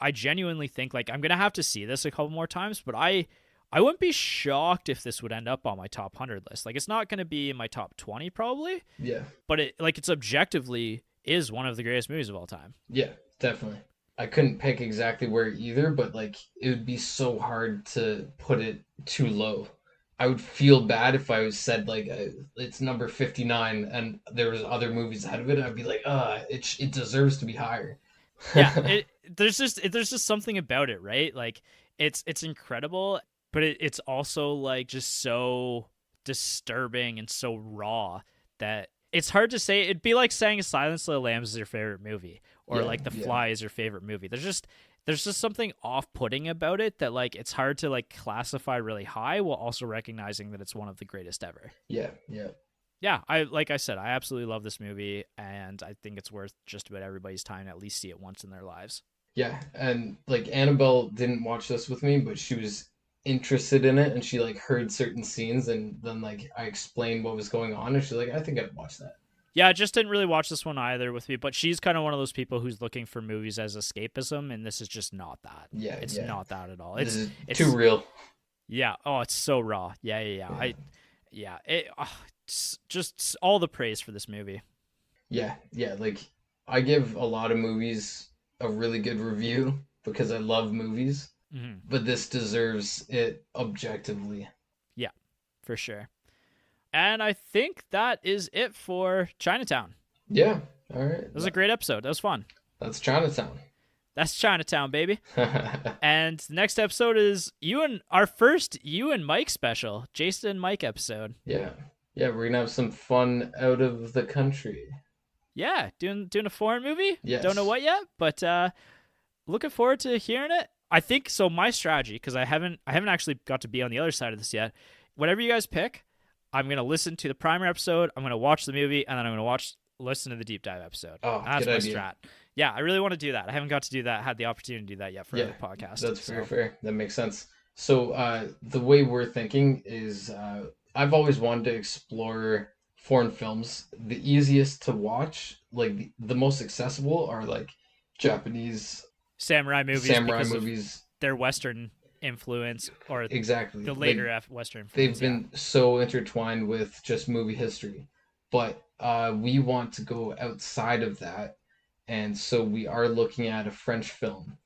I genuinely think like I'm going to have to see this a couple more times, but I wouldn't be shocked if this would end up on my top 100 list. Like it's not going to be in my top 20 probably. Yeah. But it's objectively is one of the greatest movies of all time. Yeah, definitely. I couldn't pick exactly where either, but like it would be so hard to put it too low. I would feel bad if I was said like it's number 59 and there was other movies ahead of it. I'd be like, it deserves to be higher. Yeah, there's just something about it, right? Like it's incredible, but it's also like just so disturbing and so raw that it's hard to say. It'd be like saying Silence of the Lambs is your favorite movie, or Yeah, like The yeah, Fly is your favorite movie. There's just something off-putting about it that like it's hard to like classify really high while also recognizing that it's one of the greatest ever. yeah, yeah. Yeah, I like I said, I absolutely love this movie, and I think it's worth just about everybody's time to at least see it once in their lives. Yeah, and like Annabelle didn't watch this with me, but she was interested in it and she like heard certain scenes and then like I explained what was going on and she's like, I think I'd watch that. Yeah, I just didn't really watch this one either with me, but she's kind of one of those people who's looking for movies as escapism, and this is just not that. Yeah, It's yeah. not that at all. This is It's too real. yeah. Oh, it's so raw. Yeah, yeah, yeah. Yeah. It's just all the praise for this movie. Yeah, yeah, like I give a lot of movies a really good review because I love movies, but this deserves it objectively. Yeah, for sure. And I think that is it for Chinatown. Yeah, all right. It was a great episode. That was fun. That's Chinatown. That's Chinatown, baby. And the next episode is our first you and Mike special, Jason and Mike episode. Yeah. Yeah, we're gonna have some fun out of the country. Yeah, doing a foreign movie. Yes. Don't know what yet, but looking forward to hearing it. I think so. My strategy, because I haven't actually got to be on the other side of this yet. Whatever you guys pick, I'm gonna listen to the primer episode. I'm gonna watch the movie, and then I'm gonna listen to the deep dive episode. Oh, That's good my idea. strat. Yeah, I really want to do that. I haven't got to do that. Had the opportunity to do that yet for Yeah, other podcasts. that's so. very fair. That makes sense. So, the way we're thinking is, I've always wanted to explore foreign films. The easiest to watch, like the most accessible, are like Japanese Samurai movies samurai because movies. of their Western influence or Exactly. the Like, later Western influence. they've been so intertwined with just movie history. But we want to go outside of that. And so we are looking at a French film.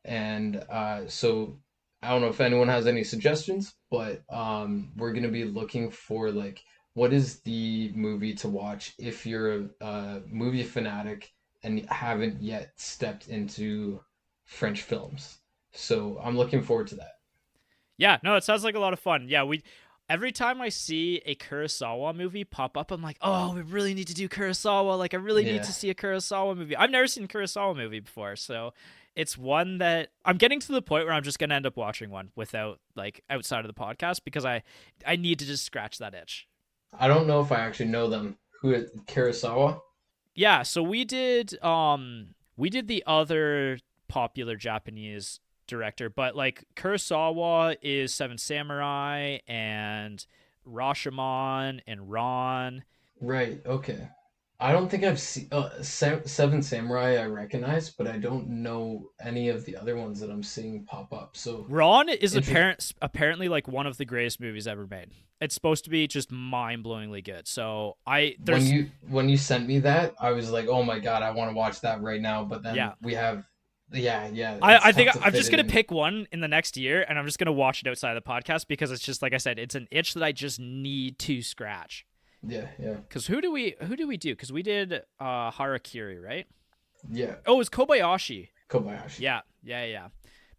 And so I don't know if anyone has any suggestions, but we're going to be looking for like, what is the movie to watch if you're a movie fanatic and haven't yet stepped into French films. So I'm looking forward to that. Yeah, no, it sounds like a lot of fun. Yeah, every time I see a Kurosawa movie pop up, I'm like, oh, we really need to do Kurosawa. Like, I really need Yeah. to see a Kurosawa movie. I've never seen a Kurosawa movie before, so it's one that I'm getting to the point where I'm just gonna end up watching one without like outside of the podcast because I need to just scratch that itch. I don't know if I actually know them. Who is Kurosawa? Yeah, so we did the other popular Japanese director, but like Kurosawa is Seven Samurai and Rashomon and Ron. Right, okay. I don't think I've seen Seven Samurai I recognize, but I don't know any of the other ones that I'm seeing pop up. So Ron is Inter- apparently like one of the greatest movies ever made. It's supposed to be just mind-blowingly good. So there's when you sent me that, I was like, "Oh my God, I want to watch that right now." But then yeah. we have yeah, I it's think tough to I'm fit just it gonna in. pick one in the next year, and I'm just gonna watch it outside of the podcast because it's just like I said, it's an itch that I just need to scratch. Yeah, yeah. Because who do we do? Because we did Harakiri, right? Yeah, Oh, it was Kobayashi. Kobayashi. Yeah, yeah, yeah.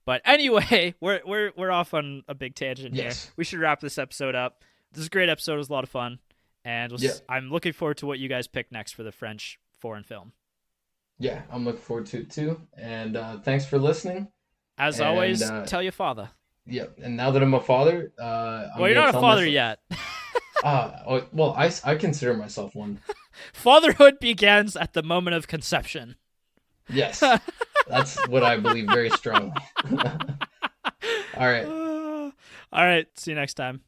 But anyway, we're off on a big tangent here. Yes. We should wrap this episode up. This is a great episode. It was a lot of fun, and Yeah. I'm looking forward to what you guys pick next for the French foreign film. Yeah, I'm looking forward to it too. And thanks for listening. As And, always, tell your father. Yeah, and now that I'm a father, Well, you're not a father yet. Well, I consider myself one. Fatherhood begins at the moment of conception. Yes, that's what I believe very strongly. All right. All right. See you next time.